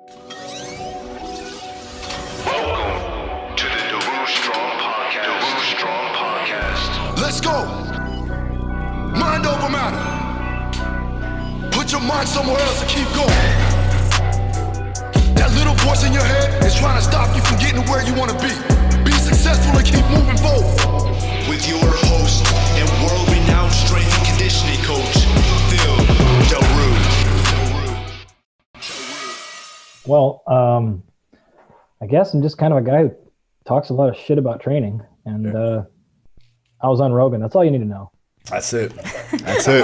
Welcome to the Daru Strong Podcast. Daru Strong Podcast. Let's go. Mind over matter. Put your mind somewhere else and keep going. That little voice in your head is trying to stop you from getting to where you want to be. Be successful and keep moving forward. With your host and world-renowned strength and conditioning coach, Phil Daru. Well, I guess I'm just kind of a guy who talks a lot of shit about training, and I was on Rogan. That's all you need to know. That's it. That's it.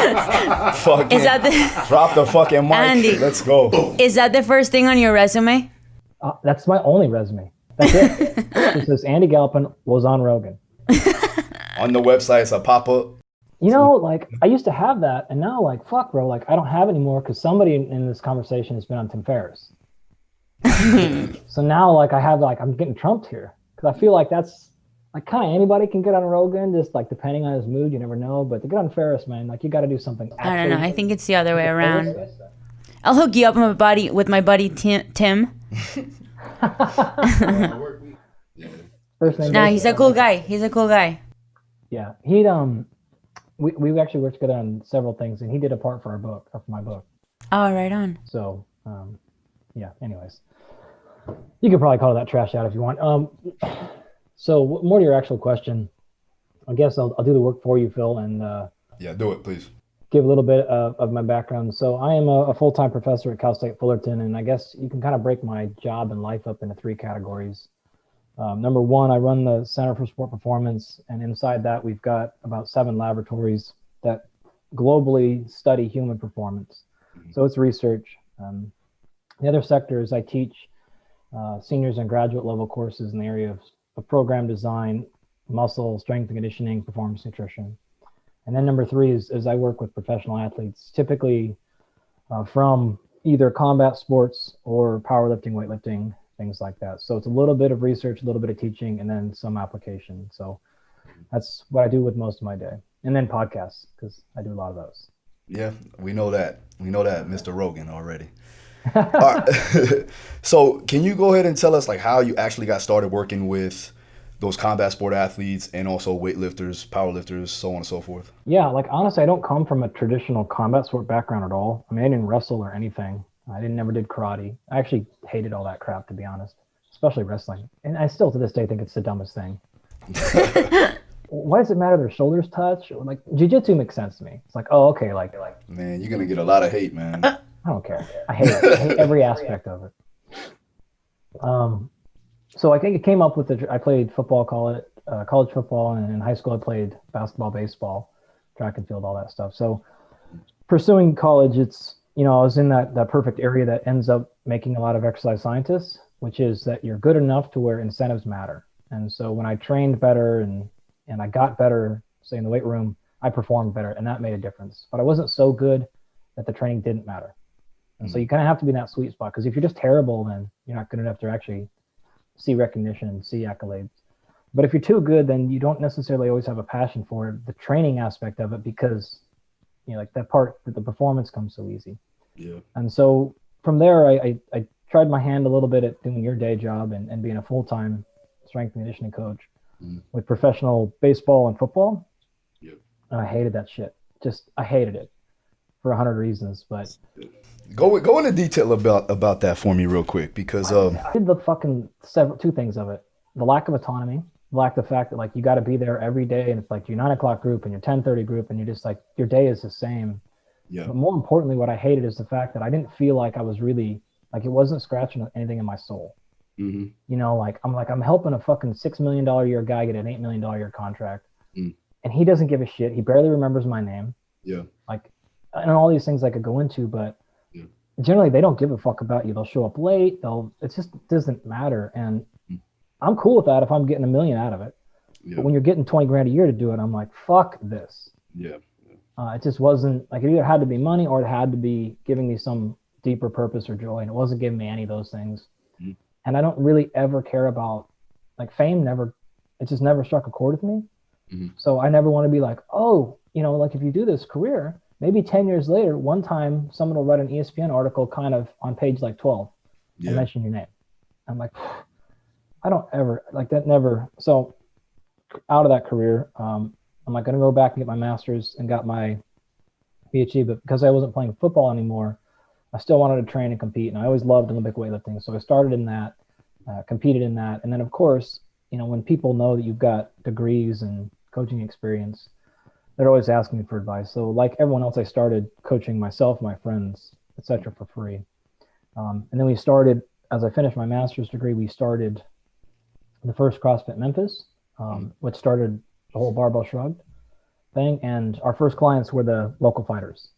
Fuck Is it. that the Drop the fucking mic. Andy. Let's go. Is that the first thing on your resume? That's my only resume. That's it. It says Andy Galpin was on Rogan. On the website, it's a pop-up. You know, like, I used to have that, and now, like, fuck, bro, like, I don't have it anymore because somebody in this conversation has been on Tim Ferriss. So now, like, I have, like, I'm getting trumped here because I feel like that's, like, kind of anybody can get on Rogan, just, like, depending on his mood, you never know. But to get on Ferriss, man, like, you got to do something. I don't know. I think it's the other way around. I'll hook you up with my buddy Tim. First name. Nah, he's a cool guy. He's a cool guy. Yeah, we actually worked together on several things, and he did a part for our book, or for my book. Oh, right on. So, yeah. Anyways, you could probably call that trash out if you want. So more to your actual question, I guess I'll do the work for you, Phil, and Yeah, do it, please. give a little bit of my background. So I am a full-time professor at Cal State Fullerton, and I guess you can kind of break my job and life up into three categories. Number one, I run the Center for Sport Performance, and inside that we've got about 7 laboratories that globally study human performance. So it's research. The other sector is I teach seniors and graduate level courses in the area of program design, muscle, strength and conditioning, performance nutrition. And then number 3 is I work with professional athletes, typically from either combat sports or powerlifting, weightlifting, things like that. So it's a little bit of research, a little bit of teaching, and then some application. So that's what I do with most of my day. And then podcasts, because I do a lot of those. Yeah, we know that. We know that, Mr. Rogan, already. All right. So can you go ahead and tell us, like, how you actually got started working with those combat sport athletes and also weightlifters, powerlifters, so on and so forth? Yeah, like, honestly, I don't come from a traditional combat sport background at all. I mean, I didn't wrestle or anything. I never did karate. I actually hated all that crap, to be honest, especially wrestling. And I still, to this day, think it's the dumbest thing. Why does it matter their shoulders touch? Like, jiu-jitsu makes sense to me. It's like, oh, okay, like Man, you're going to get a lot of hate, man. I don't care. I hate it. I hate every aspect of it. So I think it came up with I played football, college football, and in high school I played basketball, baseball, track and field, all that stuff. So pursuing college, it's, I was in that perfect area that ends up making a lot of exercise scientists, which is that you're good enough to where incentives matter. And so when I trained better and I got better, say in the weight room, I performed better, and that made a difference. But I wasn't so good that the training didn't matter. And so you kind of have to be in that sweet spot, because if you're just terrible, then you're not good enough to actually see recognition and see accolades. But if you're too good, then you don't necessarily always have a passion for the training aspect of it, because like that part that the performance comes so easy. Yeah. And so from there, I tried my hand a little bit at doing your day job and being a full-time strength and conditioning coach with professional baseball and football. Yeah. And I hated that shit. I hated it for 100 reasons, but Go into detail about that for me real quick, because I did the fucking two things of it. The lack of autonomy, the fact that, like, you got to be there every day, and it's like your 9 o'clock group and your 10:30 group, and you're just like, your day is the same. yeah, But more importantly, what I hated is the fact that I didn't feel like I was really, like, it wasn't scratching anything in my soul. I'm helping a fucking $6 million a year guy get an $8 million a year contract, and he doesn't give a shit. He barely remembers my name. Yeah. Like, and all these things I could go into, but generally they don't give a fuck about you. They'll show up late. It just doesn't matter. And I'm cool with that if I'm getting $1 million out of it. Yeah. But when you're getting 20 grand a year to do it, I'm like, fuck this. Yeah. It just wasn't, like, it either had to be money or it had to be giving me some deeper purpose or joy. And it wasn't giving me any of those things. And I don't really ever care about, like, fame it just never struck a chord with me. So I never want to be like, oh, like, if you do this career, maybe 10 years later, one time someone will write an ESPN article kind of on page like 12. and mention your name. I'm like, I don't ever like that. Never. So out of that career, I'm like going to go back and get my master's and got my PhD, but because I wasn't playing football anymore, I still wanted to train and compete. And I always loved Olympic weightlifting. So I started in that, competed in that. And then of course, you know, when people know that you've got degrees and coaching experience, they're always asking me for advice. So like everyone else, I started coaching myself, my friends, etc., for free. And then we started, as I finished my master's degree, we started the first CrossFit Memphis, which started the whole barbell shrugged thing. And our first clients were the local fighters.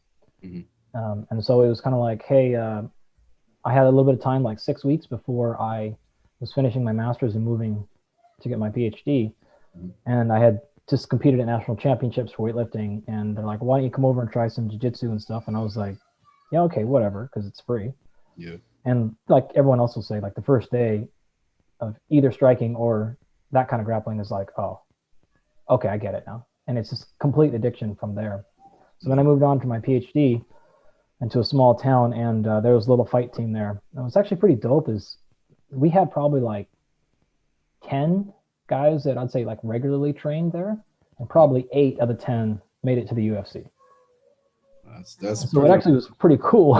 And so it was kind of like, hey, I had a little bit of time, like 6 weeks before I was finishing my master's and moving to get my PhD. And I had just competed at national championships for weightlifting. And they're like, why don't you come over and try some jiu-jitsu and stuff? And I was like, yeah, okay, whatever, because it's free. Yeah. And like everyone else will say, like the first day of either striking or that kind of grappling is like, oh, okay, I get it now. And it's just complete addiction from there. So then I moved on to my PhD into a small town, and there was a little fight team there. And it was actually pretty dope. Is we had probably like 10 guys that I'd say like regularly trained there, and probably 8 of the 10 made it to the UFC. That's so it actually was pretty cool.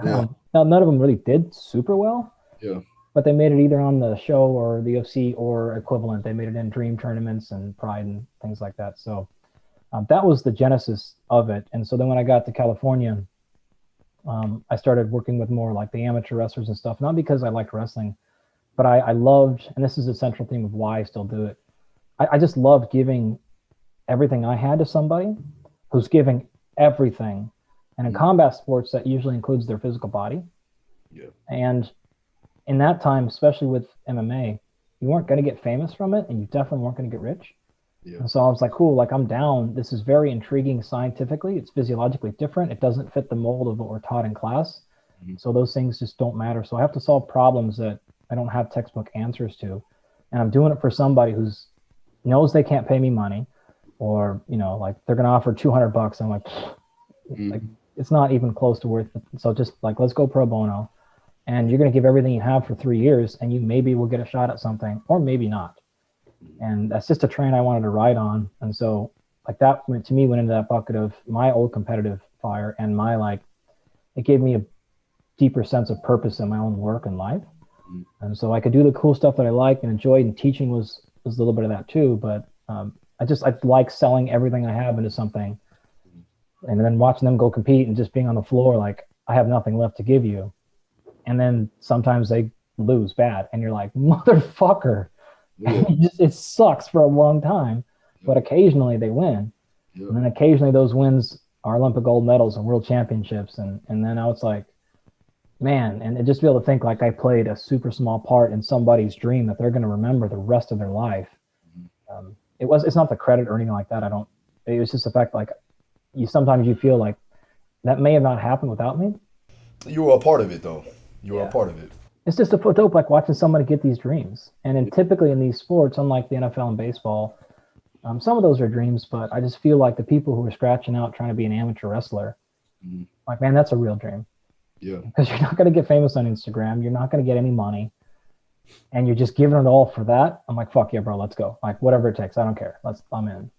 Yeah. Now none of them really did super well. Yeah. But they made it either on the show or the UFC or equivalent. They made it in dream tournaments and Pride and things like that. So that was the genesis of it. And so then when I got to California, I started working with more like the amateur wrestlers and stuff, not because I liked wrestling, but I loved, and this is the central theme of why I still do it. I just loved giving everything I had to somebody who's giving everything. And in combat sports, that usually includes their physical body. Yeah. And in that time, especially with MMA, you weren't going to get famous from it, and you definitely weren't going to get rich. Yeah. And so I was like, cool, like I'm down. This is very intriguing scientifically. It's physiologically different. It doesn't fit the mold of what we're taught in class. So those things just don't matter. So I have to solve problems that I don't have textbook answers to. And I'm doing it for somebody who's knows they can't pay me money, or, you know, like they're going to offer $200. I'm like, like, it's not even close to worth it. So just like, let's go pro bono, and you're going to give everything you have for 3 years, and you maybe will get a shot at something, or maybe not. And that's just a train I wanted to ride on. And so like that went into that bucket of my old competitive fire, and my, like, it gave me a deeper sense of purpose in my own work and life. And so I could do the cool stuff that I liked and enjoyed, and teaching was a little bit of that too. But I like selling everything I have into something, and then watching them go compete and just being on the floor, like, I have nothing left to give you. And then sometimes they lose bad, and you're like, motherfucker. Yeah. It sucks for a long time, but occasionally they win. And then occasionally those wins are Olympic gold medals and world championships. And then now it's like, man, and just be able to think like I played a super small part in somebody's dream that they're going to remember the rest of their life. It's not the credit or anything like that. It was just the fact, like, sometimes you feel like that may have not happened without me. You were a part of it though. You were a part of it. It's just a dope, like watching somebody get these dreams. And typically in these sports, unlike the NFL and baseball, some of those are dreams, but I just feel like the people who are scratching out trying to be an amateur wrestler, like, man, that's a real dream. Yeah. Because you're not going to get famous on Instagram. You're not going to get any money. And you're just giving it all for that. I'm like, fuck yeah, bro, let's go. Like, whatever it takes. I don't care. I'm in.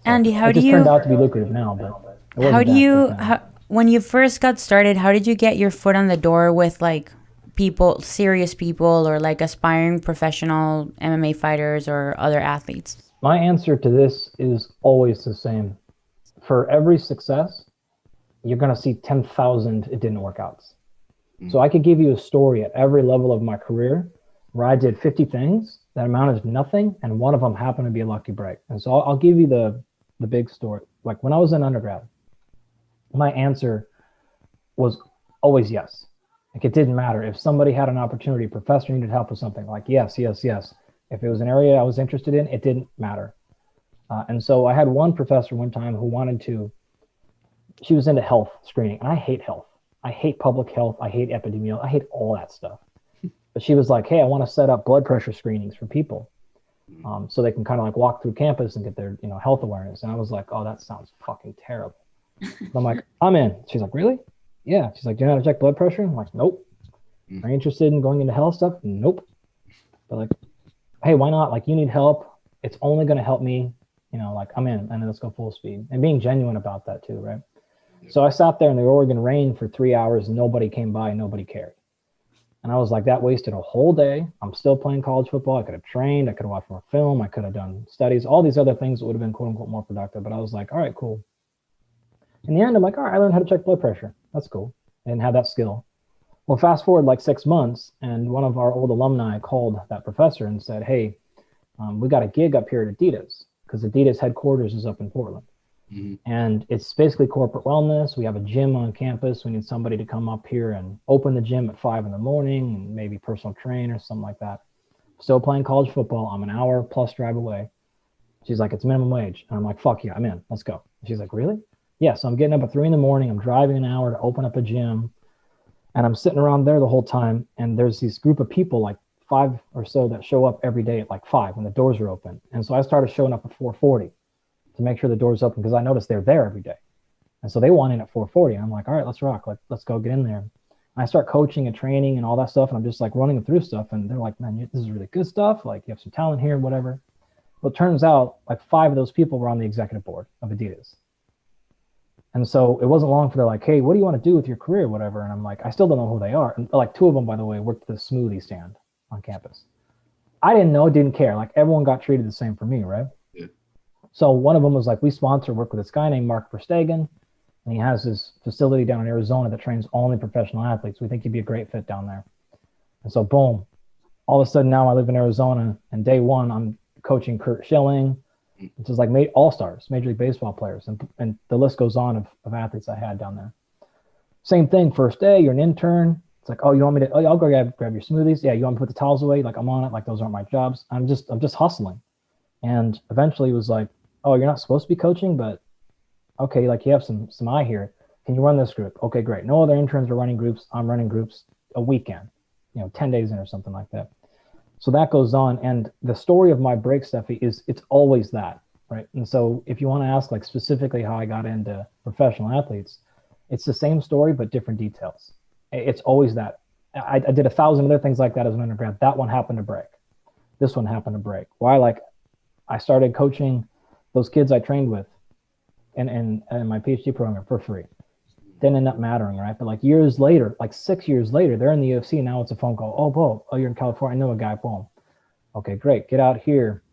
So Andy, it just turned out to be lucrative now, but when you first got started, how did you get your foot on the door with like serious people, or like aspiring professional MMA fighters or other athletes? My answer to this is always the same. For every success, you're going to see 10,000 it didn't work out. So I could give you a story at every level of my career where I did 50 things that amounted to nothing, and one of them happened to be a lucky break. And so I'll give you the big story. Like when I was in undergrad, my answer was always yes. Like it didn't matter. If somebody had an opportunity, a professor needed help with something, like yes, yes, yes. If it was an area I was interested in, it didn't matter. And so I had one professor one time who she was into health screening, and I hate health. I hate public health. I hate epidemiology. I hate all that stuff. But she was like, hey, I want to set up blood pressure screenings for people so they can kind of like walk through campus and get their, health awareness. And I was like, oh, that sounds fucking terrible. So I'm like, I'm in. She's like, really? Yeah. She's like, do you know how to check blood pressure? I'm like, nope. Are you interested in going into health stuff? Nope. But like, hey, why not? Like, you need help. It's only going to help me. You know, like, I'm in, and then let's go full speed. And being genuine about that too, right? So I sat there in the Oregon rain for 3 hours. Nobody came by. Nobody cared. And I was like, that wasted a whole day. I'm still playing college football. I could have trained. I could have watched more film. I could have done studies, all these other things that would have been quote unquote more productive. But I was like, all right, cool. In the end, I'm like, all right, I learned how to check blood pressure. That's cool. I didn't have that skill. Well, fast forward like 6 months, and one of our old alumni called that professor and said, hey, we got a gig up here at Adidas, because Adidas headquarters is up in Portland. And it's basically corporate wellness. We have a gym on campus. We need somebody to come up here and open the gym at 5 a.m, and maybe personal train or something like that. Still playing college football. I'm an hour plus drive away. She's like, it's minimum wage. And I'm like, fuck yeah, I'm in. Let's go. She's like, really? Yeah. So I'm getting up at 3 a.m. I'm driving an hour to open up a gym. And I'm sitting around there the whole time. And there's this group of people, like 5 or so, that show up every day at like 5 when the doors are open. And so I started showing up at 4:40. to make sure the door's open, because I noticed they're there every day. And so they want in at 4:40. And I'm like, all right, let's rock. Let's go get in there. And I start coaching and training and all that stuff. And I'm just like running them through stuff. And they're like, man, this is really good stuff. Like, you have some talent here, whatever. Well, it turns out like 5 of those people were on the executive board of Adidas. And so it wasn't long for they're like, hey, what do you want to do with your career, whatever? And I'm like, I still don't know who they are. And like 2 of them, by the way, worked at the smoothie stand on campus. I didn't know, didn't care. Like, everyone got treated the same for me, right? Yeah. So one of them was like, we work with this guy named Mark Verstegen, and he has his facility down in Arizona that trains only professional athletes. We think he'd be a great fit down there. And so boom, all of a sudden now I live in Arizona, and day one I'm coaching Kurt Schilling, which is like all-stars, Major League Baseball players. And the list goes on of athletes I had down there. Same thing, first day, you're an intern. It's like, oh, you want me to, oh, I'll go grab your smoothies. Yeah, you want me to put the towels away? Like, I'm on it. Like, those aren't my jobs. I'm just hustling. And eventually it was like, oh, you're not supposed to be coaching, but okay, like, you have some eye here. Can you run this group? Okay, great. No other interns are running groups. I'm running groups a weekend, 10 days in or something like that. So that goes on. And the story of my break, Stefi, is it's always that, right? And so if you want to ask like specifically how I got into professional athletes, it's the same story, but different details. It's always that. I did 1,000 other things like that as an undergrad. That one happened to break. This one happened to break. Why? Like, I started coaching those kids I trained with in my PhD program for free. Didn't end up mattering, right? But like years later, like 6 years later, they're in the UFC. Now it's a phone call. Oh, Bo, you're in California. I know a guy. Boom. Okay, great. Get out here.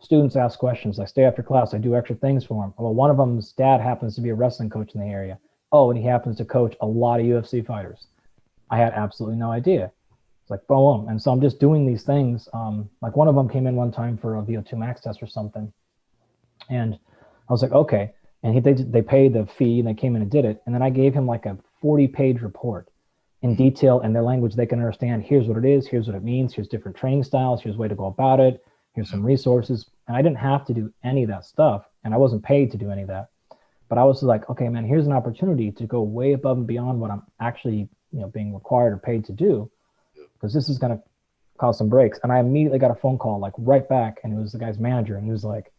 Students ask questions. I stay after class. I do extra things for them. Well, one of them's dad happens to be a wrestling coach in the area. Oh, and he happens to coach a lot of UFC fighters. I had absolutely no idea. It's like, boom. And so I'm just doing these things. Like, one of them came in one time for a VO2 max test or something. And I was like, okay. And they paid the fee, and they came in and did it. And then I gave him like a 40-page report in detail in their language they can understand. Here's what it is. Here's what it means. Here's different training styles. Here's a way to go about it. Here's some resources. And I didn't have to do any of that stuff. And I wasn't paid to do any of that. But I was like, okay, man, here's an opportunity to go way above and beyond what I'm actually, being required or paid to do, because this is going to cause some breaks. And I immediately got a phone call, like, right back. And it was the guy's manager. And he was like,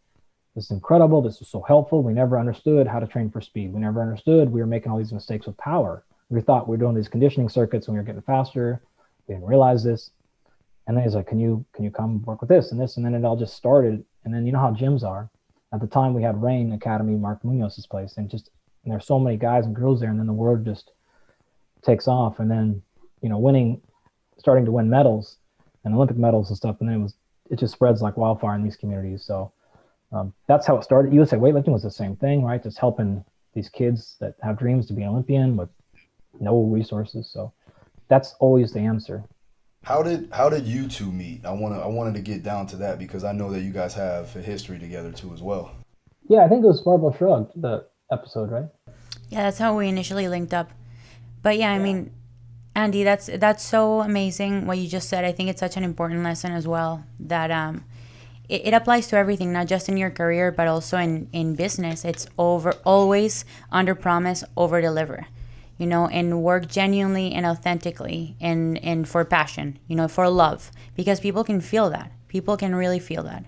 this is incredible. This is so helpful. We never understood how to train for speed. We never understood we were making all these mistakes with power. We thought we were doing these conditioning circuits and we were getting faster. We didn't realize this. And then he's like, can you come work with this and this? And then it all just started. And then you know how gyms are. At the time we had Rain Academy, Mark Munoz's place, and there's so many guys and girls there. And then the word just takes off. And then, starting to win medals and Olympic medals and stuff. And then it just spreads like wildfire in these communities. So that's how it started. USA weightlifting was the same thing, right? Just helping these kids that have dreams to be an Olympian with no resources. So that's always the answer. How did you two meet? I wanted to get down to that, because I know that you guys have a history together too as well. Yeah, I think it was Barbell Shrugged, the episode, right? Yeah, that's how we initially linked up. But yeah, I mean, Andy, that's so amazing what you just said. I think it's such an important lesson as well, that it applies to everything, not just in your career, but also in business. It's always under promise, over deliver, and work genuinely and authentically and for passion, for love, because people can feel that. People can really feel that.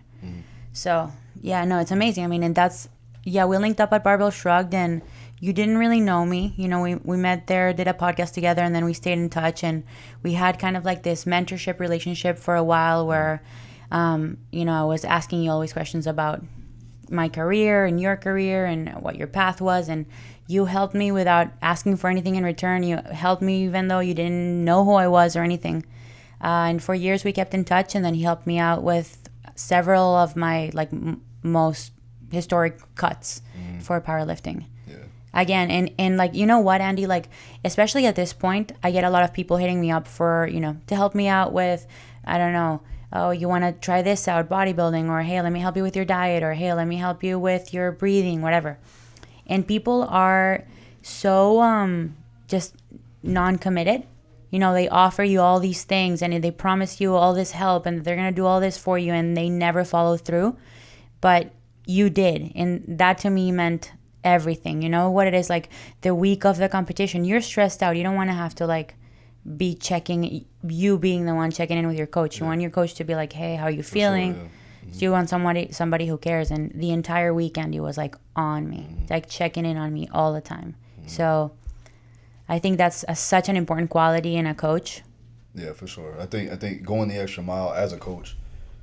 So yeah, no, it's amazing. I mean, and we linked up at Barbell Shrugged, and you didn't really know me. You know, we met there, did a podcast together, and then we stayed in touch, and we had kind of like this mentorship relationship for a while where, you know, I was asking you always questions about my career and your career and what your path was, and you helped me without asking for anything in return. You helped me even though you didn't know who I was or anything. And for years we kept in touch, and then he helped me out with several of my like most historic cuts for powerlifting. Again, and like, you know what, Andy, like, especially at this point, I get a lot of people hitting me up for, you know, to help me out with, I don't know, oh, you want to try this out, bodybuilding, or hey, let me help you with your diet, or hey, let me help you with your breathing, whatever. And people are so just non-committed. You know, they offer you all these things and they promise you all this help and they're going to do all this for you, and they never follow through. But you did, and that to me meant everything. You know what it is, like the week of the competition, you're stressed out. You don't want to have to like be checking, you being the one checking in with your coach. You want your coach to be like, hey, how are you feeling? Sure, yeah. So you want somebody who cares. And the entire weekend he was like on me, like checking in on me all the time. So I think that's such an important quality in a coach. Yeah, for sure. I think going the extra mile as a coach,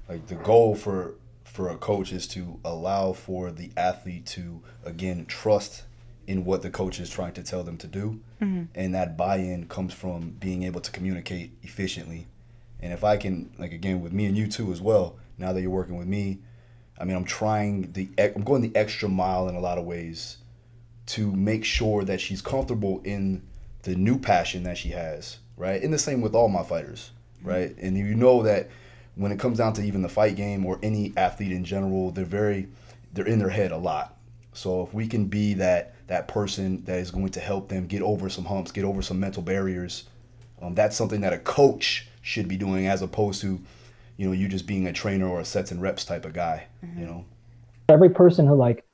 like the goal for a coach is to allow for the athlete to, again, trust in what the coach is trying to tell them to do. And that buy-in comes from being able to communicate efficiently. And if I can, like, again, with me and you too as well, now that you're working with me, I mean, I'm going the extra mile in a lot of ways to make sure that she's comfortable in the new passion that she has, right? And the same with all my fighters, right? And you know that when it comes down to even the fight game or any athlete in general, they're in their head a lot. So if we can be that person that is going to help them get over some humps, get over some mental barriers, that's something that a coach should be doing, as opposed to, you know, you just being a trainer or a sets and reps type of guy, you know? Every person who like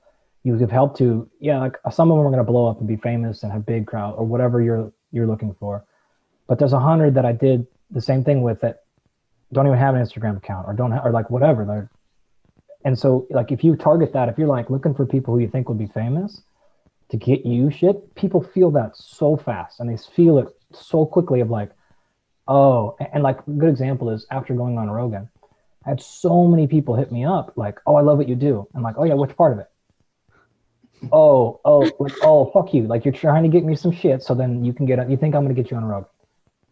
you give help to, yeah, like some of them are going to blow up and be famous and have big crowd or whatever you're looking for. But there's 100 that I did the same thing with that don't even have an Instagram account or don't have, or like whatever. And so like, if you target that, if you're like looking for people who you think will be famous to get you shit, people feel that so fast and they feel it so quickly of like, oh, and like a good example is after going on Rogan, I had so many people hit me up like, oh, I love what you do. I'm like, oh yeah, which part of it? Oh, fuck you. Like you're trying to get me some shit. So then you think I'm going to get you on Rogan.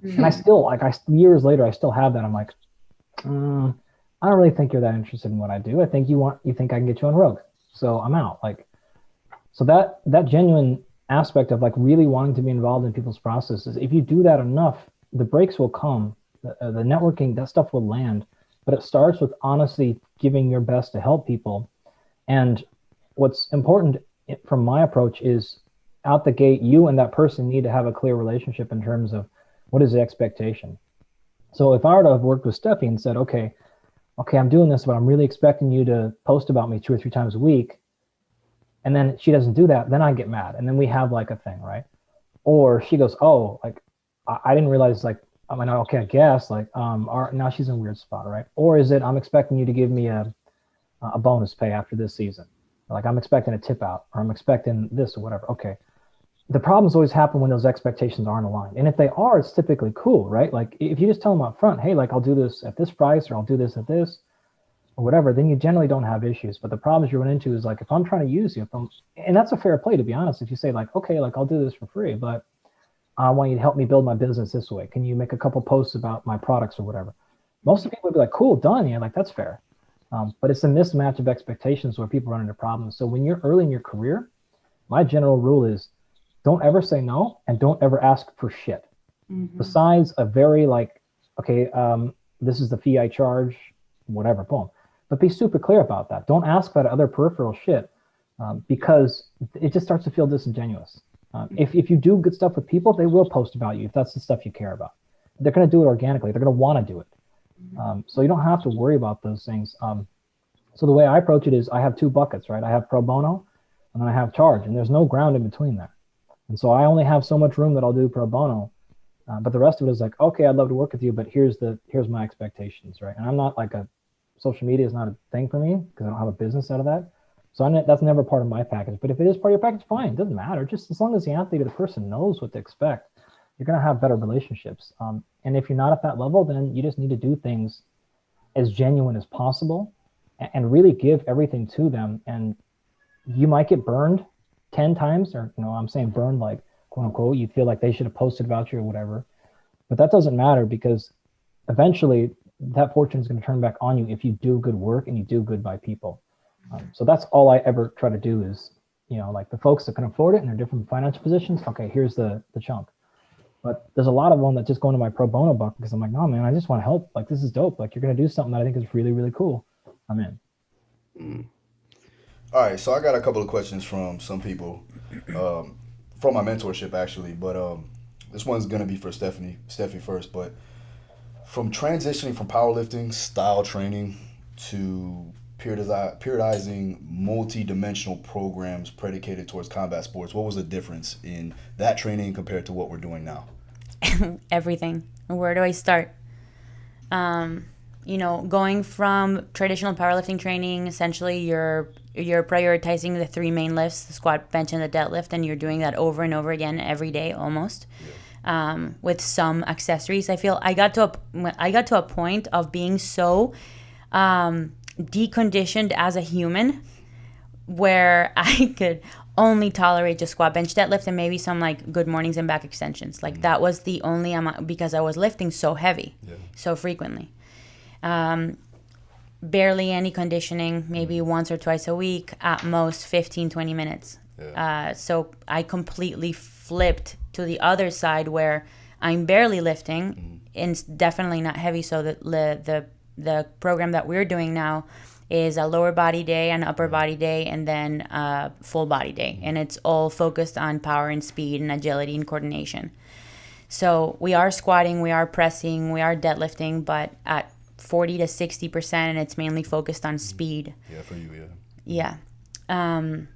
And I still years later, I still have that. I'm like, I don't really think you're that interested in what I do. I think you think I can get you on Rogan. So I'm out. Like, so that genuine aspect of like really wanting to be involved in people's processes, if you do that enough, the breaks will come, the networking, that stuff will land, but it starts with honestly giving your best to help people. And what's important from my approach is out the gate, you and that person need to have a clear relationship in terms of what is the expectation. So if I were to have worked with Stefi and said, okay, I'm doing this, but I'm really expecting you to post about me 2 or 3 times a week, and then she doesn't do that, then I get mad. And then we have like a thing, right? Or she goes, oh, like, I didn't realize, like, I mean, okay, I guess, like, now she's in a weird spot, right? Or is it, I'm expecting you to give me a bonus pay after this season. Like, I'm expecting a tip out, or I'm expecting this or whatever. Okay. The problems always happen when those expectations aren't aligned. And if they are, it's typically cool, right? Like, if you just tell them up front, hey, like, I'll do this at this price, or I'll do this at this, or whatever, then you generally don't have issues. But the problems you run into is, like, if I'm trying to use you, and that's a fair play, to be honest. If you say, like, okay, like, I'll do this for free, but I want you to help me build my business this way. Can you make a couple posts about my products or whatever? Most of the people would be like, cool, done. Yeah, like, that's fair. But it's a mismatch of expectations where people run into problems. So when you're early in your career, my general rule is don't ever say no, and don't ever ask for shit. Besides a very like, okay, this is the fee I charge, whatever, boom. But be super clear about that. Don't ask for that other peripheral shit because it just starts to feel disingenuous. If you do good stuff with people, they will post about you if that's the stuff you care about. They're going to do it organically. They're going to want to do it. So you don't have to worry about those things. So the way I approach it is I have 2 buckets, right? I have pro bono and then I have charge, and there's no ground in between there. And so I only have so much room that I'll do pro bono, but the rest of it is like, okay, I'd love to work with you, but here's my expectations, right? And I'm not like social media is not a thing for me because I don't have a business out of that. So that's never part of my package. But if it is part of your package, fine. It doesn't matter. Just as long as the athlete or the person knows what to expect, you're going to have better relationships. And if you're not at that level, then you just need to do things as genuine as possible and really give everything to them. And you might get burned 10 times, or, I'm saying burned like, quote unquote, you feel like they should have posted about you or whatever. But that doesn't matter, because eventually that fortune is going to turn back on you if you do good work and you do good by people. So that's all I ever try to do is, like the folks that can afford it and they're different financial positions. Okay, here's the chunk. But there's a lot of them that just go into my pro bono bucket because I'm like, no, man, I just want to help. Like, this is dope. Like, you're going to do something that I think is really, really cool. I'm in. All right, so I got a couple of questions from some people, from my mentorship actually, but this one's gonna be for Stefi first. But from transitioning from powerlifting style training to periodizing multi-dimensional programs predicated towards combat sports, what was the difference in that training compared to what we're doing now? Everything. Where do I start? Going from traditional powerlifting training, essentially you're prioritizing the three main lifts, the squat, bench, and the deadlift, and you're doing that over and over again every day almost, with some accessories. I feel I got to a point of being so deconditioned as a human where I could only tolerate just squat, bench, deadlift, and maybe some like good mornings and back extensions. Like that was the only amount, because I was lifting so heavy, so frequently. Barely any conditioning, maybe once or twice a week, at most 15-20 minutes. So I completely flipped to the other side where I'm barely lifting and definitely not heavy. So the program that we're doing now is a lower body day, an upper body day, and then a full body day. And it's all focused on power and speed and agility and coordination. So we are squatting, we are pressing, we are deadlifting, but at 40 to 60%, and it's mainly focused on speed. Yeah, for you, yeah. And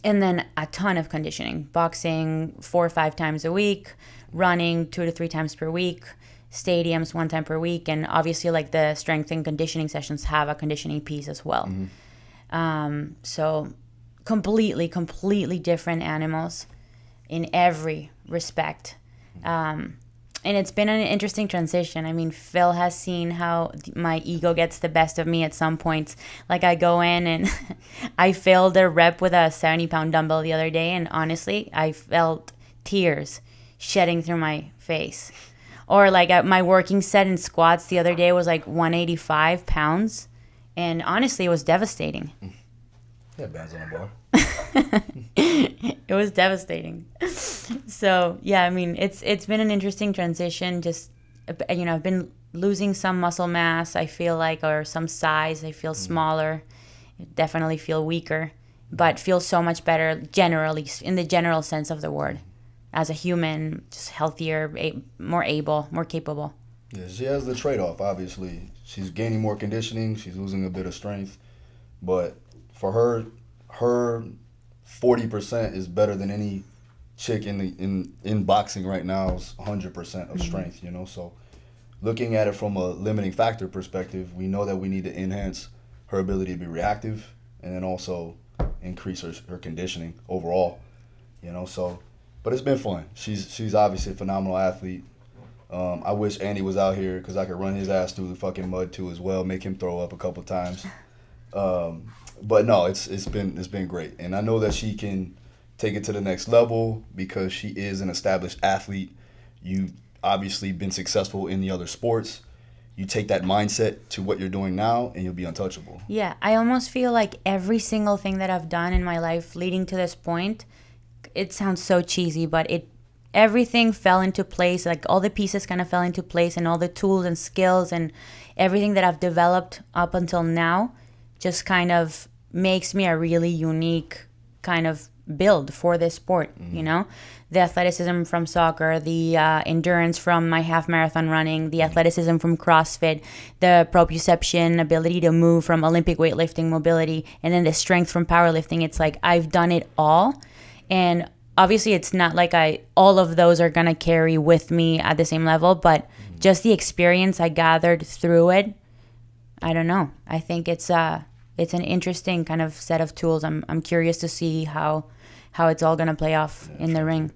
then a ton of conditioning, boxing 4 or 5 times a week, running 2 to 3 times per week, stadiums 1 time per week, and obviously like the strength and conditioning sessions have a conditioning piece as well. So completely different animals in every respect. And it's been an interesting transition. I mean, Phil has seen how my ego gets the best of me at some points. Like I go in and I failed a rep with a 70-pound dumbbell the other day, and honestly, I felt tears shedding through my face. Or like my working set in squats the other day was like 185 pounds, and honestly, it was devastating. Yeah, bands on the bar. It was devastating. So yeah, I mean, it's been an interesting transition. Just I've been losing some muscle mass, I feel like, or some size. I feel smaller, definitely feel weaker, but feel so much better generally, in the general sense of the word, as a human, just healthier, more able, more capable. Yeah, she has the trade-off. Obviously, she's gaining more conditioning, she's losing a bit of strength, but for her 40% is better than any chick in boxing right now is 100% of strength, So looking at it from a limiting factor perspective, we know that we need to enhance her ability to be reactive and then also increase her conditioning overall, So, but it's been fun. She's obviously a phenomenal athlete. I wish Andy was out here because I could run his ass through the fucking mud too as well, make him throw up a couple times. But no, it's been great, and I know that she can take it to the next level because she is an established athlete. You've obviously been successful in the other sports. You take that mindset to what you're doing now, and you'll be untouchable. Yeah, I almost feel like every single thing that I've done in my life leading to this point, it sounds so cheesy, but everything fell into place. Like all the pieces kind of fell into place, and all the tools and skills and everything that I've developed up until now just kind of makes me a really unique kind of build for this sport, The athleticism from soccer, the endurance from my half marathon running, the athleticism from CrossFit, the proprioception, ability to move from Olympic weightlifting mobility, and then the strength from powerlifting. It's like I've done it all. And obviously it's not like all of those are going to carry with me at the same level, but just the experience I gathered through it, I don't know. I think it's it's an interesting kind of set of tools. I'm curious to see how it's all gonna play off in the ring.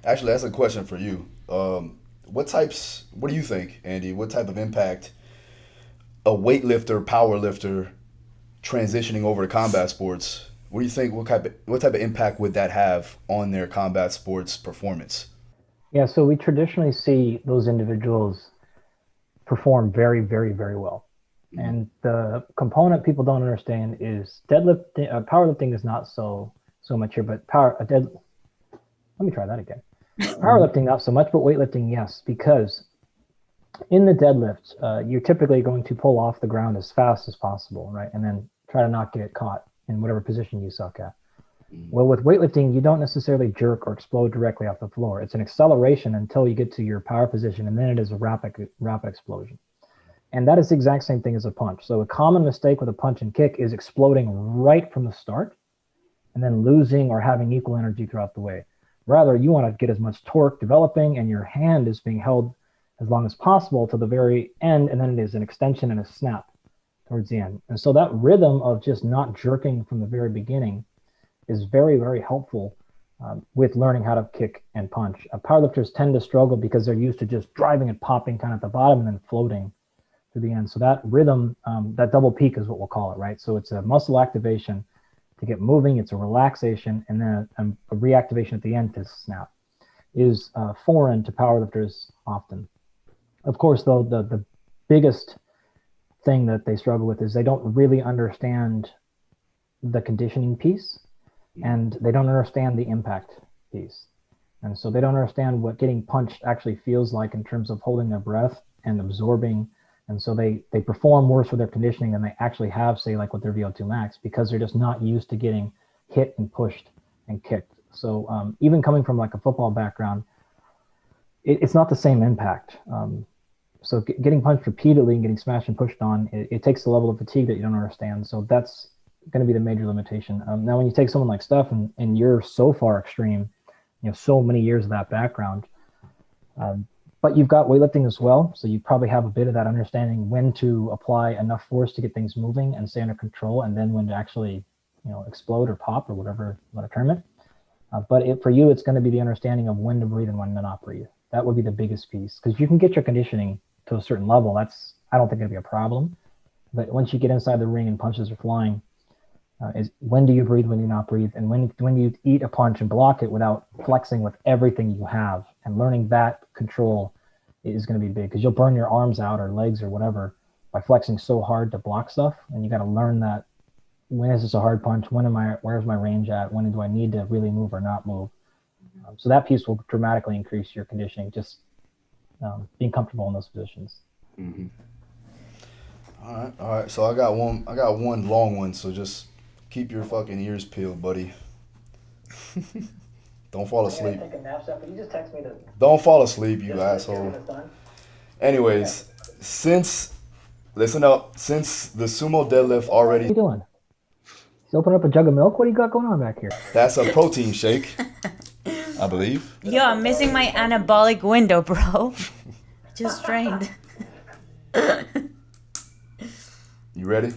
Actually, that's a question for you. What do you think, Andy? What type of impact a weightlifter, power lifter transitioning over to combat sports, what do you think, what type of impact would that have on their combat sports performance? Yeah, so we traditionally see those individuals perform very, very, very well. And the component people don't understand is powerlifting is not so much here, but let me try that again. Powerlifting, not so much, but weightlifting, yes, because in the deadlift, you're typically going to pull off the ground as fast as possible, right? And then try to not get caught in whatever position you suck at. Well, with weightlifting, you don't necessarily jerk or explode directly off the floor. It's an acceleration until you get to your power position, and then it is a rapid explosion. And that is the exact same thing as a punch. So a common mistake with a punch and kick is exploding right from the start and then losing or having equal energy throughout the way. Rather, you want to get as much torque developing, and your hand is being held as long as possible to the very end, and then it is an extension and a snap towards the end. And so that rhythm of just not jerking from the very beginning is very, very helpful with learning how to kick and punch. Powerlifters tend to struggle because they're used to just driving and popping kind of at the bottom and then floating to the end. So that rhythm, that double peak is what we'll call it, right? So it's a muscle activation to get moving, it's a relaxation, and then a reactivation at the end to snap, is foreign to powerlifters often. Of course, though, the biggest thing that they struggle with is they don't really understand the conditioning piece, and they don't understand the impact piece. And so they don't understand what getting punched actually feels like in terms of holding their breath and absorbing. And so they perform worse with their conditioning than they actually have, say, like with their VO2 max, because they're just not used to getting hit and pushed and kicked. So even coming from like a football background, it's not the same impact. So getting punched repeatedly and getting smashed and pushed on, it takes a level of fatigue that you don't understand. So that's going to be the major limitation. Now, when you take someone like Steph and you're so far extreme, so many years of that background, but you've got weightlifting as well. So you probably have a bit of that understanding when to apply enough force to get things moving and stay under control, and then when to actually, explode or pop or whatever you want to term it. But for you, it's going to be the understanding of when to breathe and when to not breathe. That would be the biggest piece, because you can get your conditioning to a certain level. I don't think it'll be a problem. But once you get inside the ring and punches are flying, is when do you breathe, when do you not breathe, and when you eat a punch and block it without flexing with everything you have, and learning that control is going to be big, because you'll burn your arms out or legs or whatever by flexing so hard to block stuff. And you got to learn that, when is this a hard punch? Where's my range at? When do I need to really move or not move? So that piece will dramatically increase your conditioning, just being comfortable in those positions. Mm-hmm. All right. So I got one long one. So just keep your fucking ears peeled, buddy. Don't fall asleep. Take a nap, Steph, but you just text me to. Don't fall asleep, you asshole. Anyways, listen up. Since the sumo deadlift already. What are you doing? You open up a jug of milk? What do you got going on back here? That's a protein shake, I believe. Yo, I'm missing my anabolic window, bro. Just drained. You ready?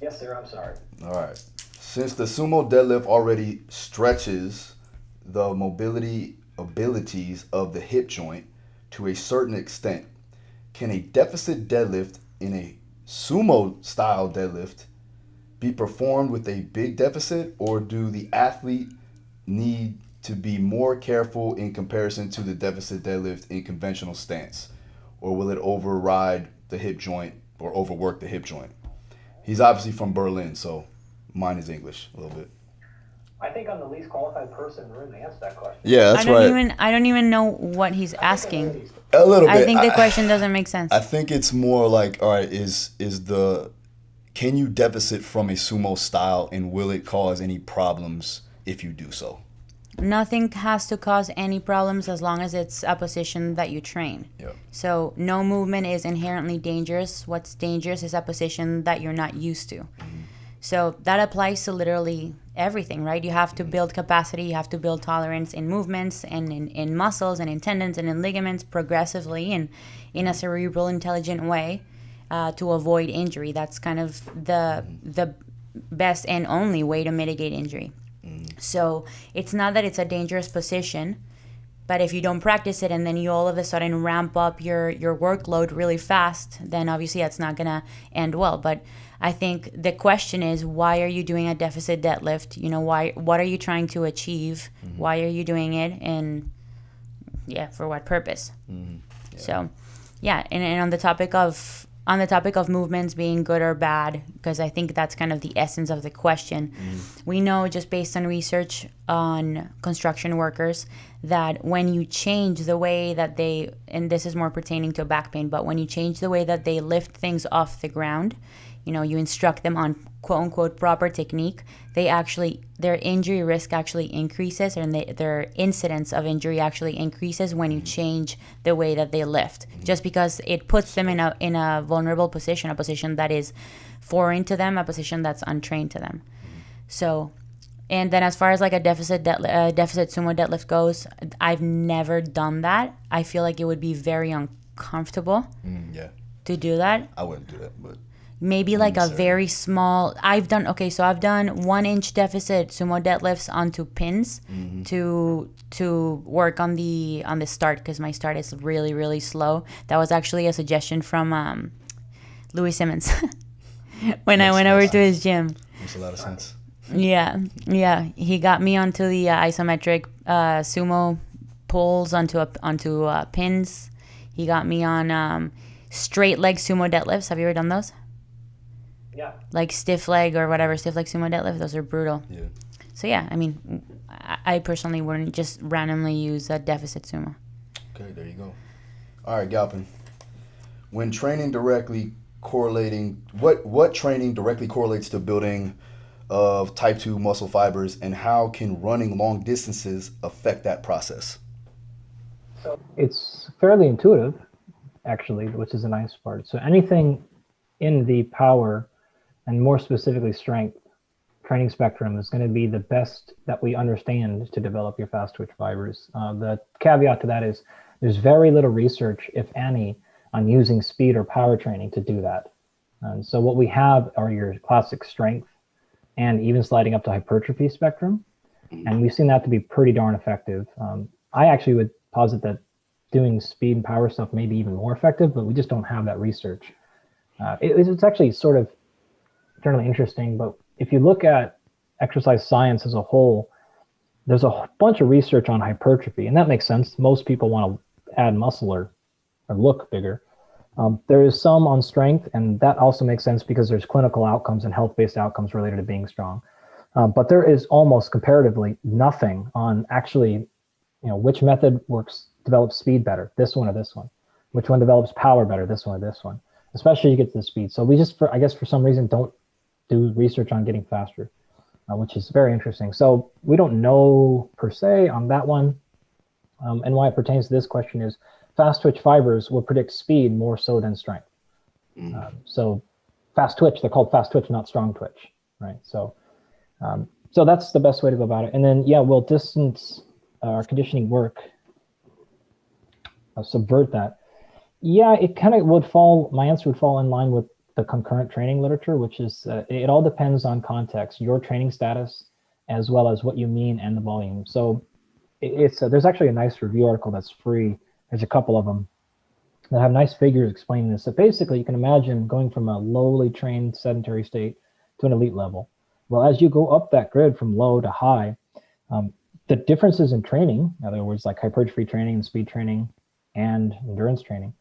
Yes, sir. I'm sorry. All right. Since the sumo deadlift already stretches the mobility abilities of the hip joint to a certain extent, can a deficit deadlift in a sumo style deadlift be performed with a big deficit, or do the athlete need to be more careful in comparison to the deficit deadlift in conventional stance, or will it override the hip joint or overwork the hip joint? He's obviously from Berlin, so mine is English a little bit. I think I'm the least qualified person in the room to answer that question. Yeah, that's right. I don't even know what he's asking. A little bit. I think the question doesn't make sense. I think it's more like, all right, can you deficit from a sumo style, and will it cause any problems if you do so? Nothing has to cause any problems as long as it's a position that you train. Yeah. So no movement is inherently dangerous. What's dangerous is a position that you're not used to. Mm-hmm. So that applies to literally everything, right? You have to build capacity, you have to build tolerance in movements and in muscles and in tendons and in ligaments progressively and in a cerebral, intelligent way. to avoid injury. That's kind of the best and only way to mitigate injury. So it's not that it's a dangerous position, but if you don't practice it and then you all of a sudden ramp up your workload really fast, then obviously that's not going to end well. But I think the question is, why are you doing a deficit deadlift? You know, what are you trying to achieve? Why are you doing it? And for what purpose? So and on the topic of movements being good or bad, because I think that's kind of the essence of the question. We know, just based on research on construction workers, that when you change the way that they, and this is more pertaining to back pain, but when you change the way that they lift things off the ground, you know, you instruct them on quote unquote proper technique, their injury risk actually increases, and their incidence of injury actually increases when you change the way that they lift, just because it puts them in a vulnerable position, a position that is foreign to them, a position that's untrained to them. So, and then as far as like a deficit sumo deadlift goes, I've never done that. I feel like it would be very uncomfortable to do that. I wouldn't do that, but maybe like a very small, I've done 1-inch deficit sumo deadlifts onto pins to work on the start, because my start is really, really slow. That was actually a suggestion from Louis Simmons when I went over to his gym. Makes a lot of sense. Yeah. He got me onto the isometric sumo pulls onto pins. He got me on straight leg sumo deadlifts. Have you ever done those? Yeah. Like stiff leg or whatever, stiff leg sumo deadlift. Those are brutal. Yeah. So yeah, I mean, I personally wouldn't just randomly use a deficit sumo. Okay, there you go. All right, Galpin. When training directly correlating, what training directly correlates to building of type 2 muscle fibers, and how can running long distances affect that process? So it's fairly intuitive, actually, which is a nice part. So anything in the power, and more specifically strength, training spectrum is going to be the best that we understand to develop your fast twitch fibers. The caveat to that is there's very little research, if any, on using speed or power training to do that. And so what we have are your classic strength and even sliding up to hypertrophy spectrum. And we've seen that to be pretty darn effective. I actually would posit that doing speed and power stuff may be even more effective, but we just don't have that research. It's actually sort of generally interesting, but if you look at exercise science as a whole, there's a bunch of research on hypertrophy, and that makes sense. Most people want to add muscle or look bigger. There is some on strength, and that also makes sense because there's clinical outcomes and health-based outcomes related to being strong. But there is almost comparatively nothing on actually, which method develops speed better, this one or this one, which one develops power better, this one or this one, especially as you get to the speed. So we just, I guess for some reason, don't do research on getting faster, which is very interesting. So we don't know per se on that one. And why it pertains to this question is fast twitch fibers will predict speed more so than strength. So fast twitch, they're called fast twitch, not strong twitch, right? So that's the best way to go about it. And then, will distance or conditioning work subvert that? Yeah, it kind of would fall, my answer would fall in line with the concurrent training literature, which is, it all depends on context, your training status, as well as what you mean and the volume. So there's actually a nice review article that's free. There's a couple of them that have nice figures explaining this. So basically you can imagine going from a lowly trained sedentary state to an elite level. Well, as you go up that grid from low to high, the differences in training, in other words, like hypertrophy training and speed training and endurance training,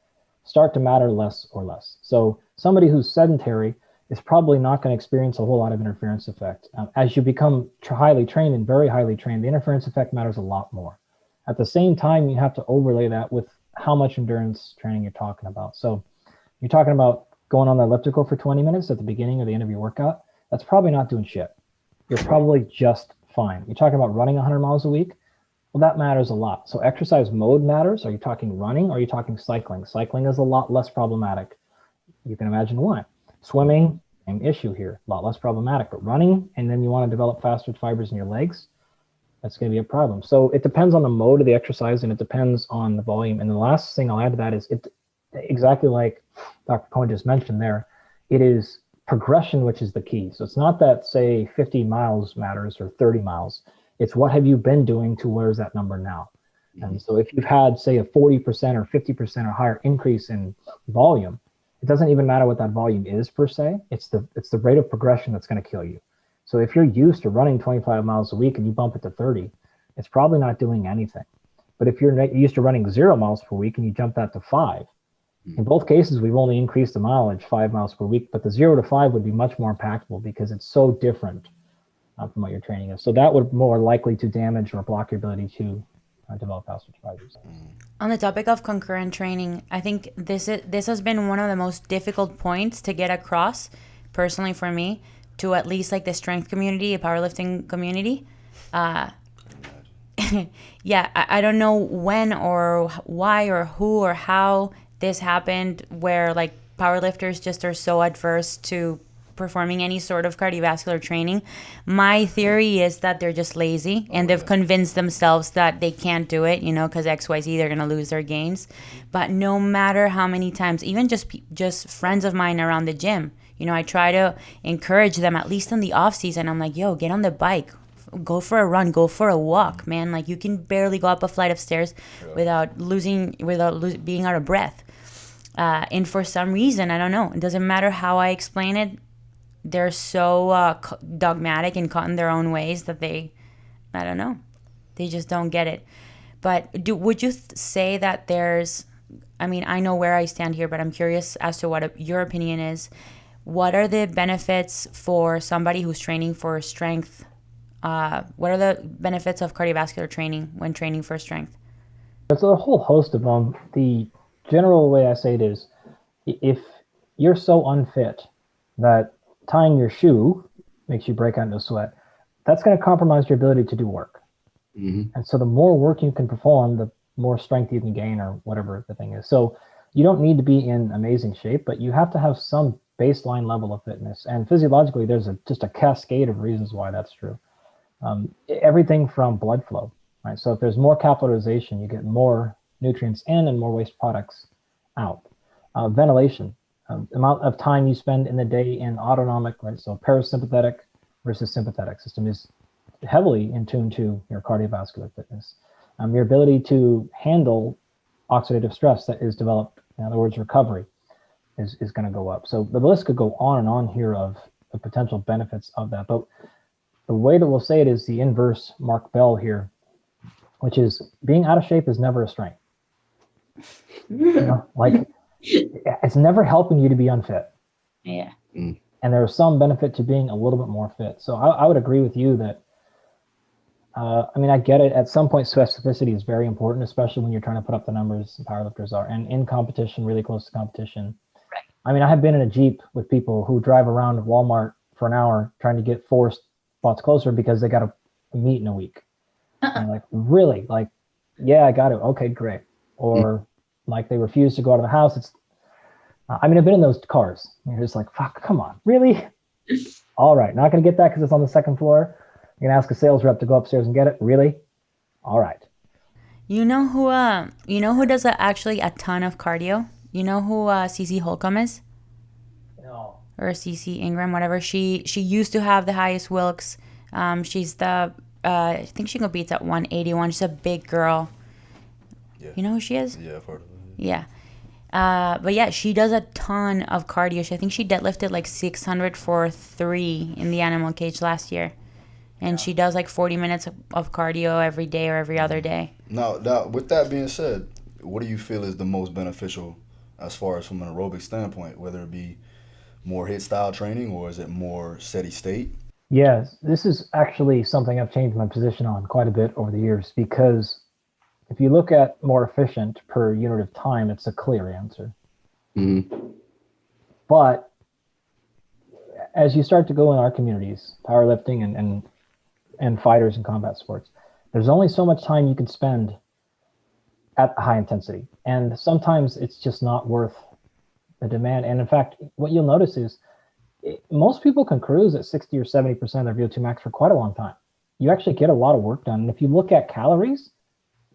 start to matter less or less. So somebody who's sedentary is probably not going to experience a whole lot of interference effect. As you become highly trained and very highly trained, the interference effect matters a lot more. At the same time, you have to overlay that with how much endurance training you're talking about. So you're talking about going on the elliptical for 20 minutes at the beginning or the end of your workout. That's probably not doing shit. You're probably just fine. You're talking about running 100 miles a week. Well, that matters a lot. So exercise mode matters. Are you talking running or are you talking cycling? Cycling is a lot less problematic. You can imagine why. Swimming, same issue here, a lot less problematic. But running, and then you want to develop fast twitch fibers in your legs, that's going to be a problem. So it depends on the mode of the exercise and it depends on the volume. And the last thing I'll add to that is exactly like Dr. Cohen just mentioned there, it is progression which is the key. So it's not that, say, 50 miles matters or 30 miles. It's what have you been doing to where's that number now? And so if you've had, say, a 40% or 50% or higher increase in volume, it doesn't even matter what that volume is per se. It's the rate of progression that's going to kill you. So if you're used to running 25 miles a week and you bump it to 30, it's probably not doing anything. But if you're used to running 0 miles per week and you jump that to 5, in both cases, we've only increased the mileage 5 miles per week, but the 0 to 5 would be much more impactful because it's so different from what your training is. So that would more likely to damage or block your ability to develop faster survivors. On the topic of concurrent training, I think this has been one of the most difficult points to get across, personally for me, to at least like the strength community, the powerlifting community. Yeah, I don't know when or why or who or how this happened, where like powerlifters just are so adverse to performing any sort of cardiovascular training. My theory is that they're just lazy and they've convinced themselves that they can't do it, because XYZ, they're going to lose their gains. But no matter how many times, even just friends of mine around the gym, I try to encourage them, at least in the off season. I'm like, yo, get on the bike, go for a run, go for a walk, man. Like you can barely go up a flight of stairs without being out of breath. And for some reason, I don't know, it doesn't matter how I explain it, they're so dogmatic and caught in their own ways that I don't know, they just don't get it. But would you say that I know where I stand here, but I'm curious as to what your opinion is. What are the benefits for somebody who's training for strength? What are the benefits of cardiovascular training when training for strength? There's a whole host of them. The general way I say it is, if you're so unfit that tying your shoe makes you break out into a sweat, that's going to compromise your ability to do work. And so the more work you can perform, the more strength you can gain, or whatever the thing is. So you don't need to be in amazing shape, but you have to have some baseline level of fitness. And physiologically, there's just a cascade of reasons why that's true. Everything from blood flow, right? So if there's more capillarization, you get more nutrients in and more waste products out. Ventilation, amount of time you spend in the day in autonomic, right? So parasympathetic versus sympathetic system is heavily in tune to your cardiovascular fitness. Your ability to handle oxidative stress that is developed, in other words, recovery, is going to go up. So the list could go on and on here of the potential benefits of that. But the way that we'll say it is the inverse Mark Bell here, which is being out of shape is never a strength. Like it's never helping you to be unfit. Yeah. And there's some benefit to being a little bit more fit. So I would agree with you that, I get it. At some point, specificity is very important, especially when you're trying to put up the numbers powerlifters are, and in competition, really close to competition. Right. I have been in a Jeep with people who drive around Walmart for an hour trying to get 4 spots closer because they got a meet in a week. And like, really? Like, yeah, I got it. Okay, great. Or like they refuse to go out of the house. I've been in those cars. You're just like, fuck, come on, really? All right, not going to get that because it's on the 2nd floor. You're going to ask a sales rep to go upstairs and get it? Really? All right. You know who does actually a ton of cardio? You know who CC Holcomb is? No. Or CC Ingram, whatever. She used to have the highest Wilks. She's I think she competes at 181. She's a big girl. Yeah. You know who she is? Yeah, I've heard of her. Yeah. But yeah, she does a ton of cardio. I think she deadlifted like 600 for 3 in the animal cage last year. And she does like 40 minutes of cardio every day or every other day. Now, with that being said, what do you feel is the most beneficial as far as from an aerobic standpoint, whether it be more HIIT style training or is it more steady state? Yes, this is actually something I've changed my position on quite a bit over the years, because if you look at more efficient per unit of time, it's a clear answer. But as you start to go in our communities, powerlifting and fighters and combat sports, there's only so much time you can spend at high intensity. And sometimes it's just not worth the demand. And in fact, what you'll notice is most people can cruise at 60 or 70% of their VO2 max for quite a long time. You actually get a lot of work done. And if you look at calories,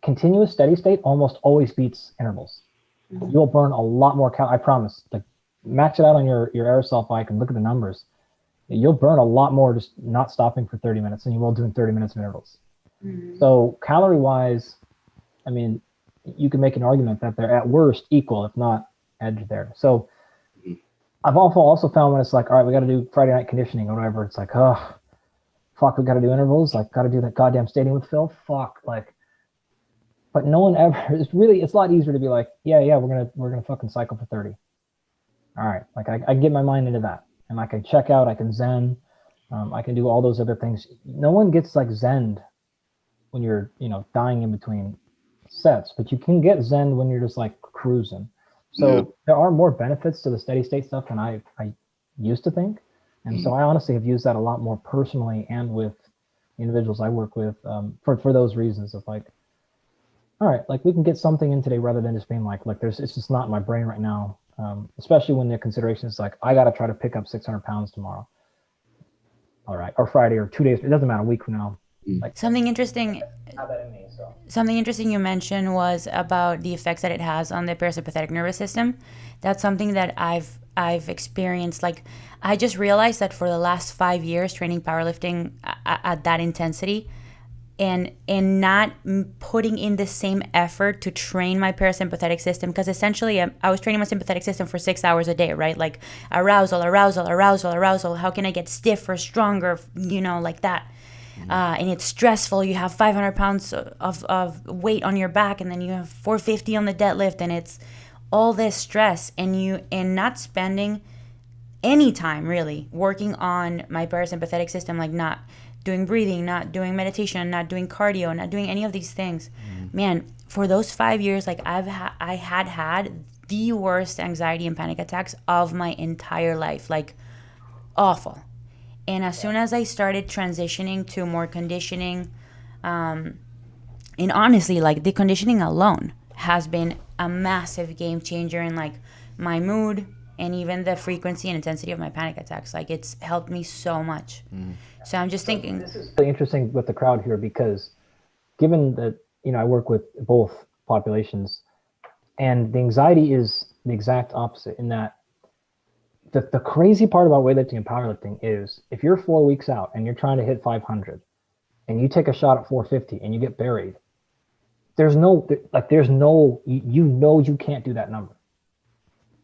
continuous steady state almost always beats intervals. you'll burn a lot more calories. I promise. Like, max it out on your aerosol bike and look at the numbers. You'll burn a lot more just not stopping for 30 minutes than you will doing 30 minutes of intervals. So calorie wise, I mean, you can make an argument that they're at worst equal, if not edge there. So I've also found when it's like, all right, we got to do Friday night conditioning or whatever. It's like, oh, fuck, we got to do intervals. Like, got to do that goddamn stadium with Phil. Fuck, like. But no one ever. It's a lot easier to be like, yeah, we're gonna fucking cycle for 30. All right, like I get my mind into that, and I can check out. I can zen. I can do all those other things. No one gets like zened when you're dying in between sets, but you can get zen when you're just like cruising. So there are more benefits to the steady state stuff than I used to think. And so I honestly have used that a lot more personally and with individuals I work with for those reasons of like, all right, like we can get something in today rather than just being like it's just not in my brain right now. Especially when the consideration is like, I got to try to pick up 600 pounds tomorrow. All right, or Friday or 2 days. It doesn't matter, a week from now. Like, Something interesting. have that in me, so. Something interesting you mentioned was about the effects that it has on the parasympathetic nervous system. That's something that I've experienced. Like, I just realized that for the last 5 years training powerlifting at that intensity and not putting in the same effort to train my parasympathetic system, because essentially I was training my sympathetic system for 6 hours a day, right? Like arousal. How can I get stiffer, stronger, like that? And it's stressful. You have 500 pounds of weight on your back, and then you have 450 on the deadlift, and it's all this stress, and not spending any time really working on my parasympathetic system, like not doing breathing, not doing meditation, not doing cardio, not doing any of these things. Man, for those 5 years, like I had the worst anxiety and panic attacks of my entire life, like awful. And as soon as I started transitioning to more conditioning, and honestly, like the conditioning alone has been a massive game changer in like my mood and even the frequency and intensity of my panic attacks. Like it's helped me so much. So I'm just thinking. This is really interesting with the crowd here because given that, I work with both populations, and the anxiety is the exact opposite in that the crazy part about weightlifting and powerlifting is if you're 4 weeks out and you're trying to hit 500 and you take a shot at 450 and you get buried, you can't do that number.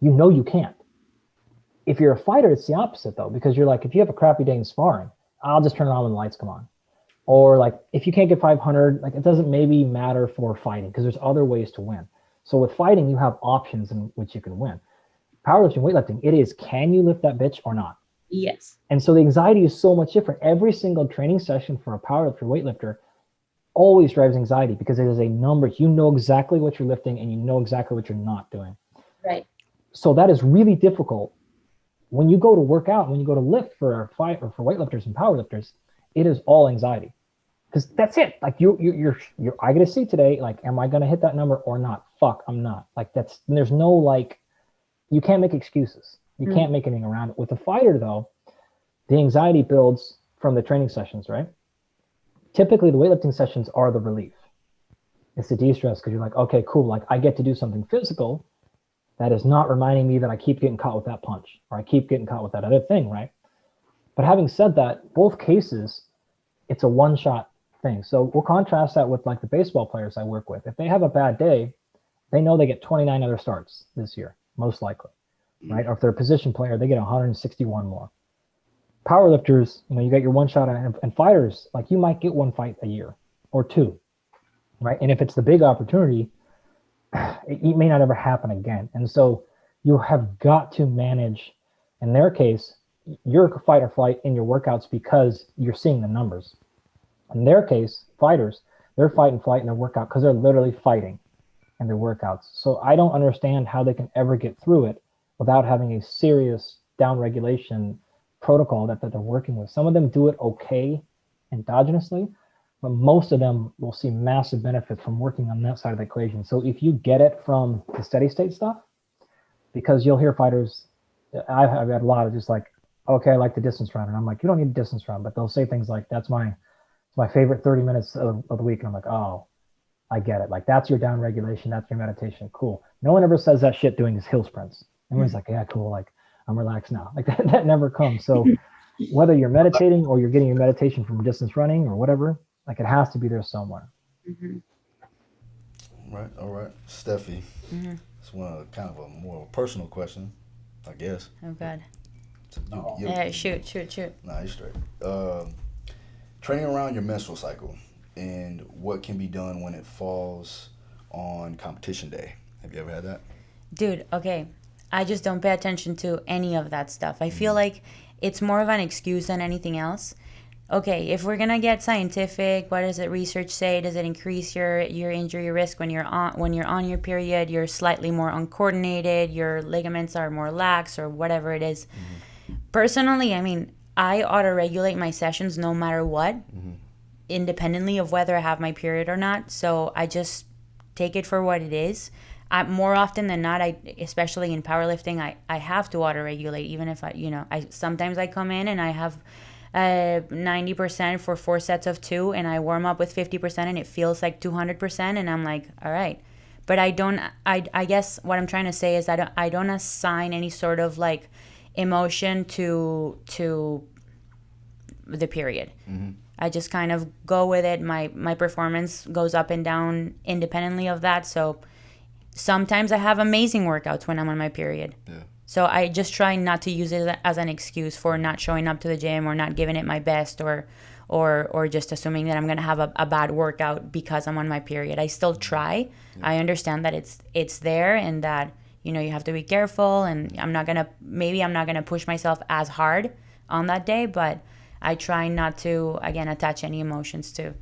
You can't. If you're a fighter, it's the opposite though, because you're like, if you have a crappy day in sparring, I'll just turn it on when the lights come on. Or like, if you can't get 500, like it doesn't maybe matter for fighting because there's other ways to win. So with fighting, you have options in which you can win. Powerlifting, weightlifting, it is, can you lift that bitch or not? Yes. And so the anxiety is so much different. Every single training session for a powerlifter, weightlifter, always drives anxiety because it is a number. You know exactly what you're lifting and you know exactly what you're not doing. Right. So that is really difficult. When you go to work out, when you go to lift for a fight or for weightlifters and powerlifters, it is all anxiety. Because that's it. Like you're I get to see today, like, am I going to hit that number or not? Fuck, I'm not. Like there's no like, you can't make excuses. You can't make anything around it. With a fighter though, the anxiety builds from the training sessions, right? Typically the weightlifting sessions are the relief. It's the de-stress because you're like, okay, cool. Like I get to do something physical that is not reminding me that I keep getting caught with that punch or I keep getting caught with that other thing, right? But having said that, both cases, it's a one-shot thing. So we'll contrast that with like the baseball players I work with. If they have a bad day, they know they get 29 other starts this year, most likely, right? Or if they're a position player, they get 161 more. Powerlifters, you got your one shot, and fighters, like you might get one fight a year or two, right? And if it's the big opportunity, it may not ever happen again. And so you have got to manage, in their case, your fight or flight in your workouts because you're seeing the numbers. In their case, fighters, they're fight and flight in their workout because they're literally fighting in their workouts. So I don't understand how they can ever get through it without having a serious downregulation protocol that they're working with. Some of them do it okay endogenously, but most of them will see massive benefits from working on that side of the equation. So if you get it from the steady state stuff, because you'll hear fighters, I've had a lot of just like, okay, I like the distance run. And I'm like, you don't need a distance run, but they'll say things like, that's my favorite 30 minutes of the week. And I'm like, oh, I get it. Like that's your down regulation. That's your meditation. Cool. No one ever says that shit doing his hill sprints. Everyone's like, yeah, cool. Like I'm relaxed now. Like that never comes. So whether you're meditating or you're getting your meditation from distance running or whatever, like it has to be there somewhere. Right. All right. Stefi, it's one kind of a more personal question, I guess. Oh God. Shoot. Nah, you're straight. Training around your menstrual cycle and what can be done when it falls on competition day. Have you ever had that? Dude, okay. I just don't pay attention to any of that stuff. I feel like it's more of an excuse than anything else. Okay, if we're gonna get scientific, what does the research say? Does it increase your injury risk when you're on your period? You're slightly more uncoordinated. Your ligaments are more lax, or whatever it is. Personally, I mean, I auto-regulate my sessions no matter what, independently of whether I have my period or not. So I just take it for what it is. More often than not, especially in powerlifting, I have to auto-regulate, even if sometimes I come in and I have 90% for 4 sets of 2, and I warm up with 50% and it feels like 200%, and I'm like, all right. But I guess what I'm trying to say is that I don't assign any sort of like emotion to the period. I just kind of go with it. My performance goes up and down independently of that. So sometimes I have amazing workouts when I'm on my period. Yeah. So I just try not to use it as an excuse for not showing up to the gym or not giving it my best or just assuming that I'm going to have a bad workout because I'm on my period. I still try. Yeah. I understand that it's there and that, you have to be careful, and I'm not going to push myself as hard on that day, but I try not to, again, attach any emotions to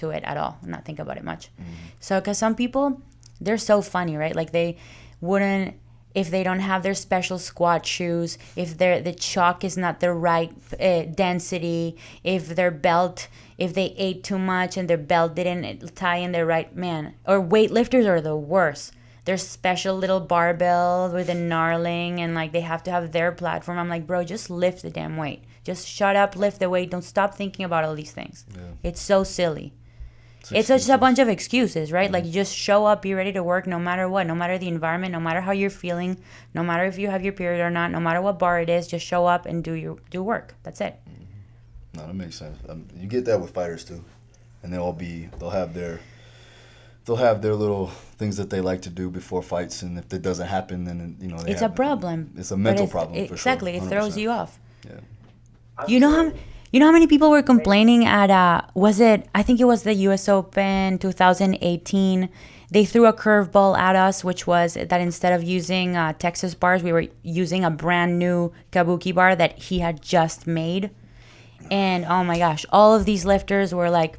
it at all and not think about it much. So, because some people, they're so funny, right? Like they wouldn't, if they don't have their special squat shoes, if the chalk is not the right density, if their belt, if they ate too much and their belt didn't tie in the right, man. Or weightlifters are the worst. There's special little barbell with a knurling, and like they have to have their platform. I'm like, bro, just lift the damn weight. Just shut up, lift the weight. Don't stop thinking about all these things. Yeah. It's so silly. It's just a bunch of excuses, right? Like you just show up, be ready to work no matter what, no matter the environment, no matter how you're feeling, no matter if you have your period or not, no matter what bar it is, just show up and do work. That's it. No, that makes sense. You get that with fighters too, and they'll have their little things that they like to do before fights, and if it doesn't happen, then it's a problem. It's a mental problem for sure. Exactly, it throws you off. Yeah. You know how many people were complaining at I think it was the US Open 2018. They threw a curveball at us, which was that instead of using Texas bars, we were using a brand new Kabuki bar that he had just made. And oh my gosh, all of these lifters were like,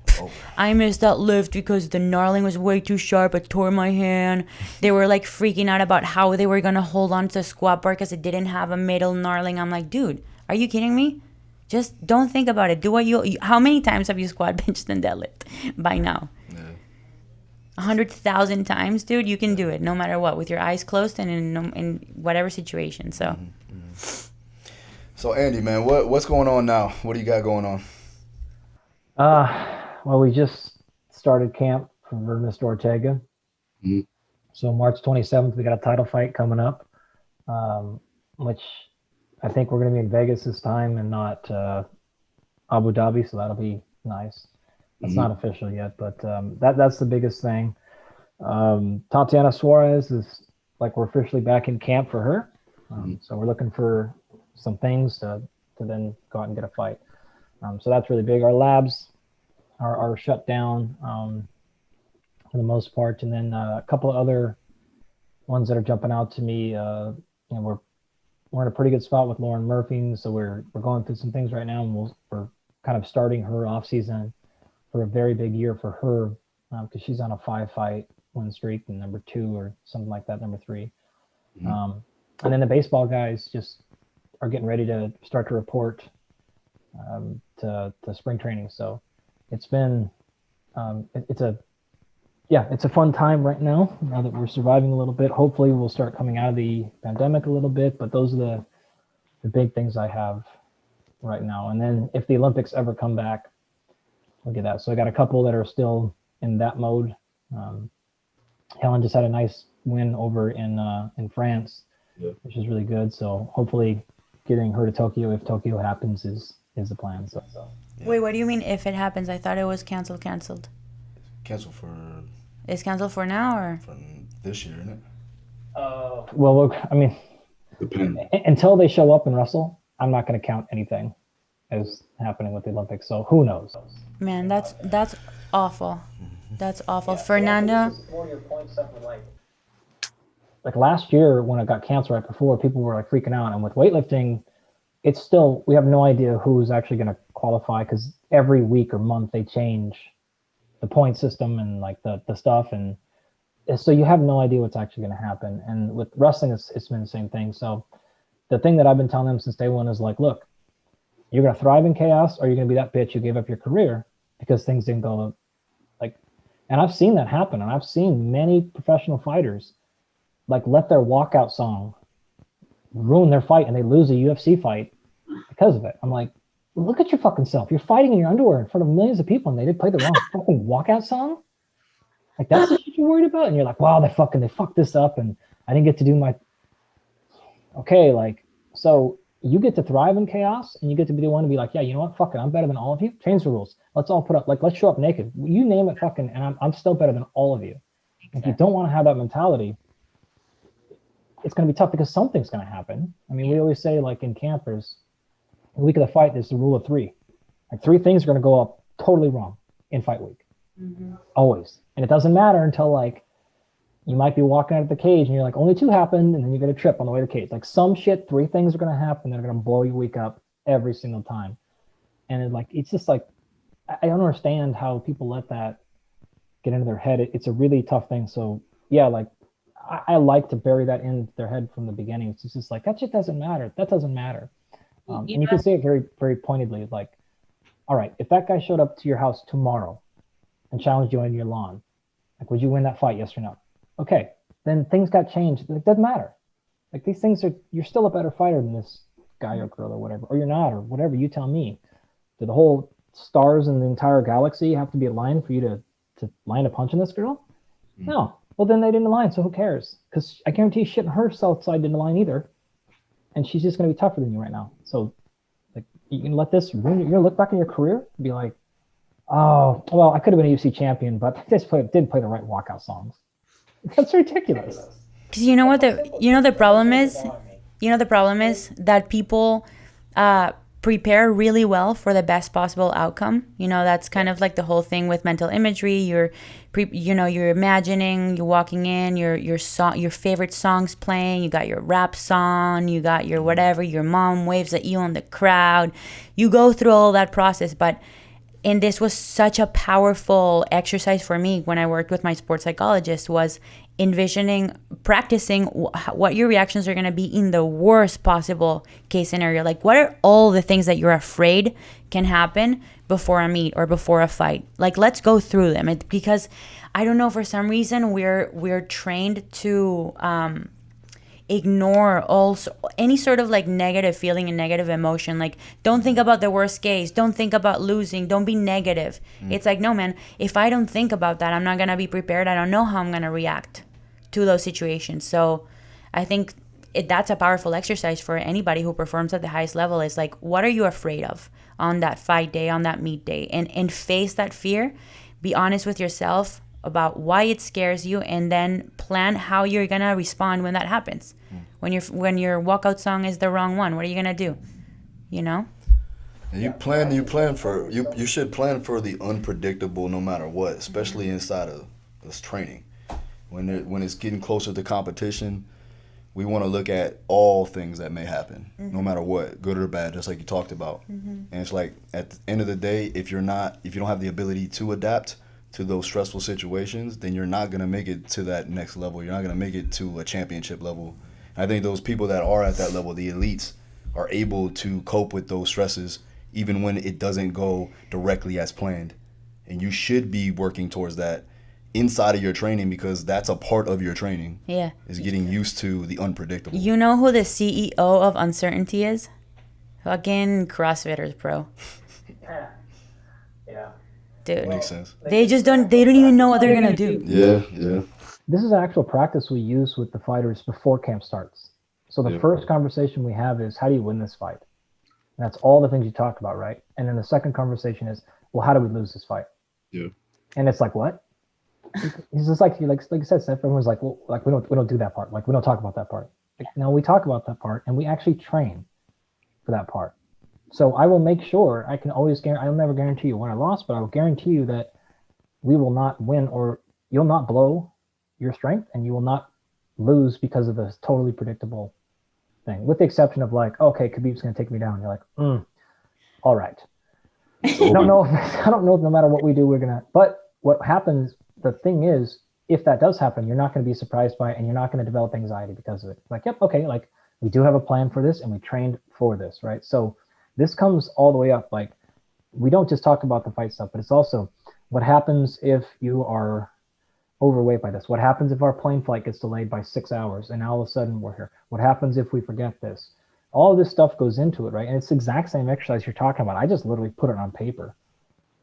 I missed that lift because the knurling was way too sharp. I tore my hand. They were like freaking out about how they were going to hold on to the squat bar because it didn't have a middle knurling. I'm like, dude, are you kidding me? Just don't think about it. Do what how many times have you squat, benched, and deadlift by now? 100,000 times, dude. You can do it no matter what, with your eyes closed and in whatever situation. So. So Andy, man, what's going on now? What do you got going on? Well, we just started camp for Mr. Ortega. So March 27th, we got a title fight coming up, which I think we're going to be in Vegas this time and not Abu Dhabi, so that'll be nice. That's not official yet, but that's the biggest thing. Tatiana Suarez is we're officially back in camp for her. So we're looking for some things to then go out and get a fight. So that's really big. Our labs are shut down for the most part, and then a couple of other ones that are jumping out to me. We're in a pretty good spot with Lauren Murphy, so we're going through some things right now, and we're kind of starting her off season for a very big year for her because she's on a 5-fight win streak and number 2 or something like that, number 3. And then the baseball guys just are getting ready to start to report to spring training. So it's been it's a fun time right now that we're surviving a little bit. Hopefully we'll start coming out of the pandemic a little bit, but those are the big things I have right now. And then if the Olympics ever come back, look at that. So I got a couple that are still in that mode Helen just had a nice win over in France, which is really good. So hopefully getting her to Tokyo, if Tokyo happens, is the plan. So. Wait, what do you mean if it happens? I thought it was canceled. Cancel for It's canceled for now, or? for this year, isn't it? Well, look, I mean, Depends. until they show up and wrestle, I'm not going to count anything as happening with the Olympics. So who knows? Man, that's awful. That's awful. Fernando. Like last year when it got canceled right before, people were like freaking out. And with weightlifting, it's still, we have no idea who's actually going to qualify because every week or month they change the point system and like the stuff. And so you have no idea what's actually going to happen. And with wrestling, it's been the same thing. So the thing that I've been telling them since day one is like, look, you're going to thrive in chaos, or you're going to be that bitch who gave up your career because things didn't go like, and I've seen that happen. And I've seen many professional fighters like let their walkout song ruin their fight and they lose a UFC fight because of it. I'm like, look at your fucking self. You're fighting in your underwear in front of millions of people and they did play the wrong fucking walkout song. Like that's the shit you're worried about. And you're like, wow, they fucked this up and I didn't get to do my, okay. Like, so you get to thrive in chaos and you get to be the one to be like, yeah, you know what? Fuck it. I'm better than all of you. Change the rules. Let's all put up, like, let's show up naked. You name it fucking, and I'm still better than all of you. If you don't want to have that mentality, it's going to be tough because something's going to happen. I mean, we always say like in campers, the week of the fight, there's the rule of three. Like 3 things are going to go up totally wrong in fight week. Mm-hmm. Always. And it doesn't matter until like, you might be walking out of the cage and you're like, only 2 happened. And then you're going to trip on the way to the cage. Like some shit, 3 things are going to happen that are going to blow your week up every single time. And it's just like, I don't understand how people let that get into their head. It's a really tough thing. So yeah, like I like to bury that in their head from the beginning. It's just like, that shit doesn't matter. That doesn't matter. And you can say it very, very pointedly. Like, all right, if that guy showed up to your house tomorrow and challenged you on your lawn, like, would you win that fight? Yes or no? Okay, then things got changed. It doesn't matter. Like these things you're still a better fighter than this guy or girl or whatever, or you're not, or whatever, you tell me. Do the whole stars in the entire galaxy have to be aligned for you to land a punch on this girl? No. Well, then they didn't align, so who cares? Because I guarantee shit in her south side didn't align either. And she's just going to be tougher than you right now. So like you can let this ruin, you're going to look back in your career and be like, oh, well, I could have been a UFC champion, but I just didn't play the right walkout songs. That's ridiculous. Because you know what the problem is? You know the problem is that people prepare really well for the best possible outcome. You know, that's kind of like the whole thing with mental imagery. You're imagining, you're walking in, your favorite song's playing, you got your rap song, you got your whatever, your mom waves at you in the crowd. You go through all that process, and this was such a powerful exercise for me when I worked with my sports psychologist, was practicing what your reactions are going to be in the worst possible case scenario. Like, what are all the things that you're afraid can happen before a meet or before a fight? Like, let's go through them. Because I don't know, for some reason we're trained to ignore any sort of like negative feeling and negative emotion. Like, don't think about the worst case, don't think about losing, don't be negative. It's like, no, man, if I don't think about that, I'm not gonna be prepared. I don't know how I'm gonna react to those situations. So I think that's a powerful exercise for anybody who performs at the highest level. Is like, what are you afraid of on that fight day, on that meet day, and face that fear. Be honest with yourself about why it scares you, and then plan how you're gonna respond when that happens. When your walkout song is the wrong one, what are you gonna do? You know? And you should plan for the unpredictable no matter what, especially inside of this training. When it's getting closer to competition, we want to look at all things that may happen, no matter what, good or bad, just like you talked about. And it's like, at the end of the day, if you don't have the ability to adapt to those stressful situations, then you're not going to make it to that next level. You're not going to make it to a championship level. And I think those people that are at that level, the elites, are able to cope with those stresses even when it doesn't go directly as planned. And you should be working towards that inside of your training, because that's a part of your training. Yeah. Is getting used to the unpredictable. You know who the CEO of uncertainty is? Fucking CrossFitters, bro. Yeah. dude. Makes sense. They don't even know what they're gonna do. Yeah. This is an actual practice we use with the fighters before camp starts. So the first conversation we have is, how do you win this fight? And that's all the things you talk about, right? And then the second conversation is, well, how do we lose this fight? Yeah. And it's like, what? It's just like you said, Steph, everyone's like, well, like we don't do that part. Like we don't talk about that part. Like, no, we talk about that part, and we actually train for that part. So I will make sure, I can always guarantee, I'll never guarantee you when I lost, but I will guarantee you that we will not win, or you'll not blow your strength, and you will not lose because of a totally predictable thing, with the exception of like, okay, Khabib's going to take me down. You're like, all right. I don't know if no matter what we do, we're going to, but what happens, the thing is, if that does happen, you're not going to be surprised by it, and you're not going to develop anxiety because of it. Like, yep, okay, like we do have a plan for this, and we trained for this, right? So this comes all the way up. Like, we don't just talk about the fight stuff, but it's also what happens if you are overweight by this? What happens if our plane flight gets delayed by 6 hours and now all of a sudden we're here? What happens if we forget this? All of this stuff goes into it, right? And it's the exact same exercise you're talking about. I just literally put it on paper,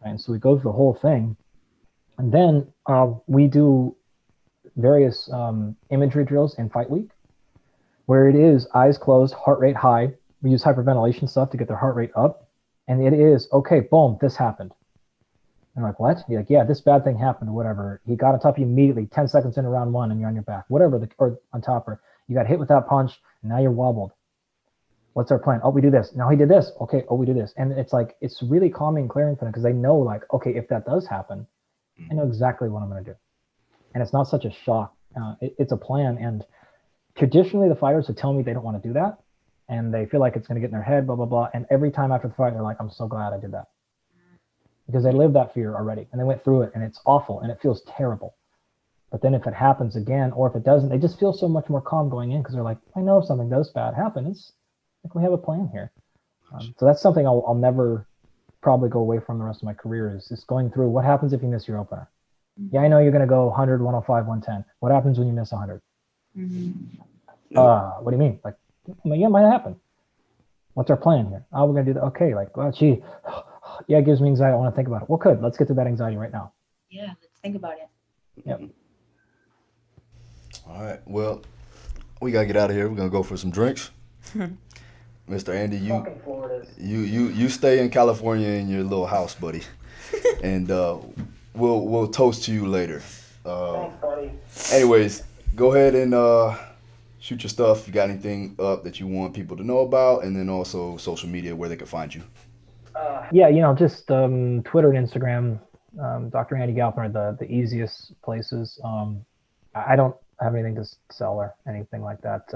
right? And so we go through the whole thing. And then we do various imagery drills in fight week, where it is eyes closed, heart rate high. We use hyperventilation stuff to get their heart rate up. And it is, okay, boom, this happened. And like, what? You're like, yeah, this bad thing happened, or whatever. He got on top of you immediately, 10 seconds into round one, and you're on your back, whatever, or on top, or you got hit with that punch, and now you're wobbled. What's our plan? Oh, we do this. Now he did this. Okay, oh, we do this. And it's like, it's really calming and clearing for them, because they know, like, okay, if that does happen, I know exactly what I'm going to do. And it's not such a shock. It's a plan. And traditionally, the fighters would tell me they don't want to do that, and they feel like it's going to get in their head, blah, blah, blah. And every time after the fight, they're like, I'm so glad I did that. Because they lived that fear already, and they went through it, and it's awful, and it feels terrible. But then if it happens again, or if it doesn't, they just feel so much more calm going in, because they're like, I know if something does bad happen, it's like we have a plan here. So that's something I'll never probably go away from the rest of my career, is just going through what happens if you miss your opener. Yeah, I know you're going to go 100, 105, 110. What happens when you miss 100? What do you mean? Like, yeah, it might happen. What's our plan here? Oh, we're going to do that. Okay, like, well, gee, yeah, it gives me anxiety. I want to think about it. Well, good. Let's get to that anxiety right now. Yeah, let's think about it. Yep. All right. Well, we gotta get out of here. We're gonna go for some drinks. Mr. Andy, you stay in California in your little house, buddy, and we'll toast to you later. Thanks, buddy. Anyways, go ahead and shoot your stuff. You got anything up that you want people to know about, and then also social media where they can find you. Yeah, just Twitter and Instagram. Dr. Andy Galpin are the easiest places. I don't have anything to sell or anything like that.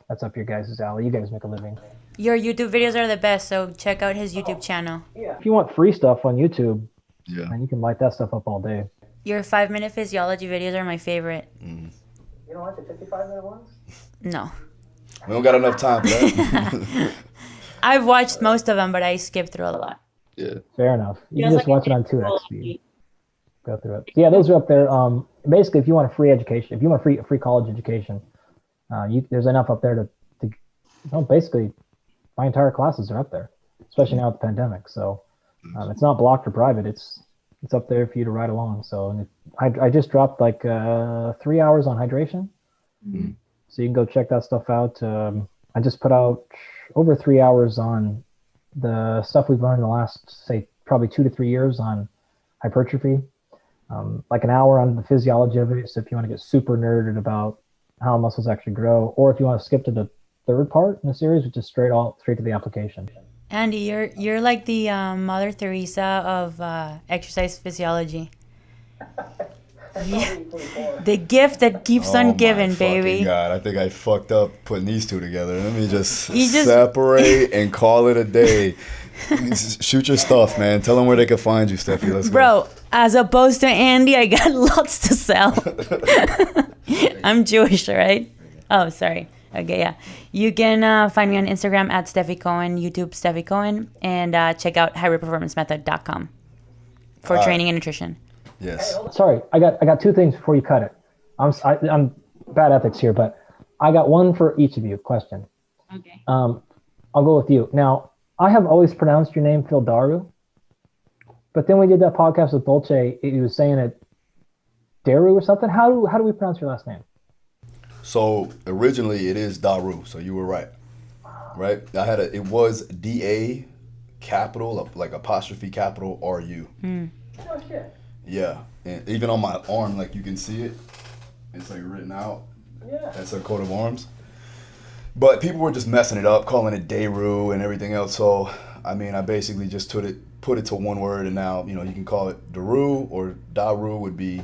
That's up your guys' alley. You guys make a living. Your YouTube videos are the best, so check out his YouTube channel. Yeah. If you want free stuff on YouTube, Yeah. man, you can light that stuff up all day. Your 5-minute physiology videos are my favorite. You don't like the 55-minute ones? No. We don't got enough time for that. I've watched most of them, but I skip through a lot. Yeah. Fair enough. You can just watch it on 2x speed. Go through it. Yeah, those are up there. Basically, if you want a free education, if you want a free college education, there's enough up there to basically, my entire classes are up there, especially now with the pandemic. So it's not blocked or private. It's up there for you to ride along. So I just dropped like 3 hours on hydration. Mm-hmm. So you can go check that stuff out. I just put out over 3 hours on the stuff we've learned in the last, say, probably 2 to 3 years on hypertrophy. Like an hour on the physiology of it. So if you want to get super nerded about how muscles actually grow, or if you want to skip to the third part in the series, which is straight to the application. Andy, you're like the Mother Teresa of exercise physiology. Yeah. The gift that keeps on giving, baby. God, I think I fucked up putting these two together. Let me just separate and call it a day. Shoot your stuff, man. Tell them where they can find you, Stefi. Let's go. Bro, as opposed to Andy, I got lots to sell. I'm Jewish, right? Oh, sorry. Okay, yeah. You can find me on Instagram at Stefi Cohen, YouTube Stefi Cohen, and check out higherperformancemethod.com for training and nutrition. Yes. Sorry, I got two things before you cut it. I'm bad ethics here, but I got one for each of you. Question. Okay. I'll go with you. Now, I have always pronounced your name Phil Daru. But then we did that podcast with Dolce. He was saying it Daru or something. How do we pronounce your last name? So originally it is Daru. So you were right. Right? It was DA capital, like apostrophe capital RU. Oh shit. Yeah. And even on my arm, like you can see it. It's like written out. Yeah. That's a coat of arms. But people were just messing it up, calling it Daru and everything else. So I mean, I basically just put it to one word, and now you can call it Daru, or Daru would be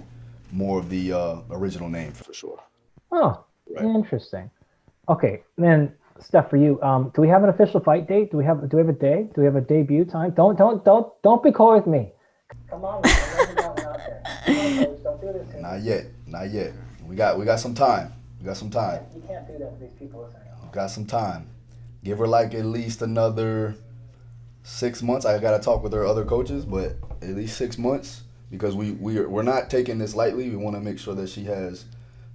more of the original name for sure. Oh, Right. Interesting. Okay, then Steph, for you, do we have an official fight date? Do we have a day? Do we have a debut time? Don't be coy with me. Come on, man. Out there. Don't do this to me. Not yet. We got some time. You can't do that to these people listening. We got some time. Give her like at least another 6 months. I got to talk with her other coaches, but at least 6 months, because we're not taking this lightly. We want to make sure that she has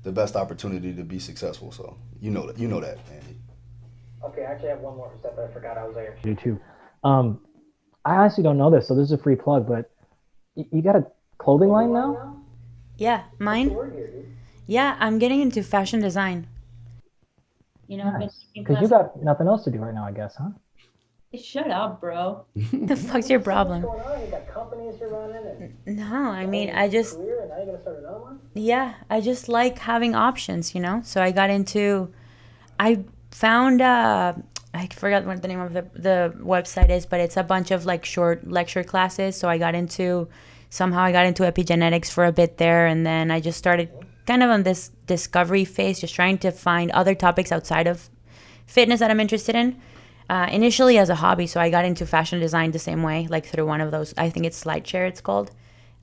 the best opportunity to be successful. So you know that, Andy. Okay, I actually have one more step that I forgot I was there. You too. I honestly don't know this, so this is a free plug, but you got a clothing line now? Yeah, mine. Yeah, I'm getting into fashion design. Nice. Because you got nothing else to do right now, I guess, huh? Shut up, bro. The fuck's your problem? What's going on? You got companies you're running, and No, I mean, I just, career, and now you're gonna start another one? yeah, I just like having options, So I found, I forgot what the name of the website is, but it's a bunch of like short lecture classes. So somehow I got into epigenetics for a bit there. And then I just started kind of on this discovery phase, just trying to find other topics outside of fitness that I'm interested in. Initially as a hobby, so I got into fashion design the same way, like through one of those, I think it's SlideShare it's called.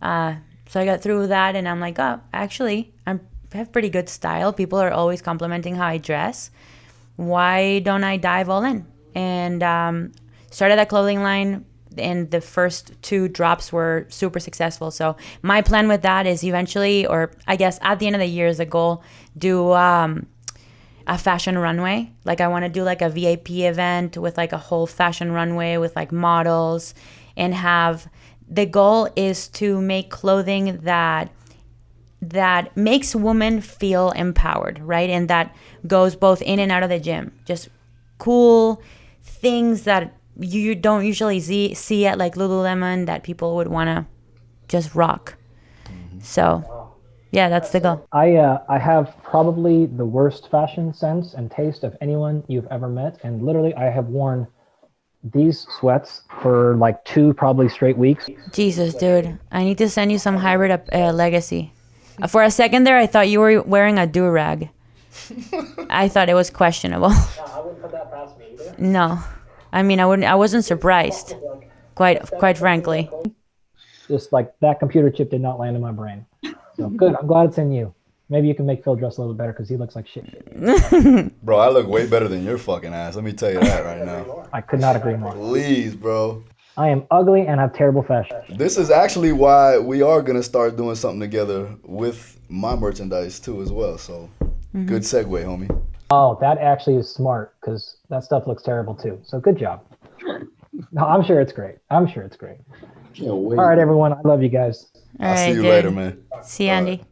So I got through that, and I'm like, oh, actually, I have pretty good style. People are always complimenting how I dress. Why don't I dive all in? And started that clothing line, and the first 2 drops were super successful. So my plan with that is eventually, or I guess at the end of the year is a goal, do a fashion runway. Like I want to do like a VIP event with like a whole fashion runway with like models, and the goal is to make clothing that makes women feel empowered, right? And that goes both in and out of the gym. Just cool things that you don't usually see at like Lululemon that people would want to just rock. So yeah, that's the goal. I have probably the worst fashion sense and taste of anyone you've ever met, and literally I have worn these sweats for like 2 probably straight weeks. Jesus, dude, I need to send you some hybrid legacy. For a second there, I thought you were wearing a do-rag. I thought it was questionable. No, I wouldn't put that past me either. No, I mean I wasn't surprised. Quite frankly. Just like that computer chip did not land in my brain. So good. I'm glad it's in you. Maybe you can make Phil dress a little better because he looks like shit. Bro, I look way better than your fucking ass. Let me tell you that right now. I could not agree more. Please, bro. I am ugly and have terrible fashion. This is actually why we are going to start doing something together with my merchandise too as well. So good segue, homie. Oh, that actually is smart because that stuff looks terrible too. So good job. No, I'm sure it's great. Can't wait. All right, everyone. I love you guys. All I'll right, see you dude. later, man. See you, Andy.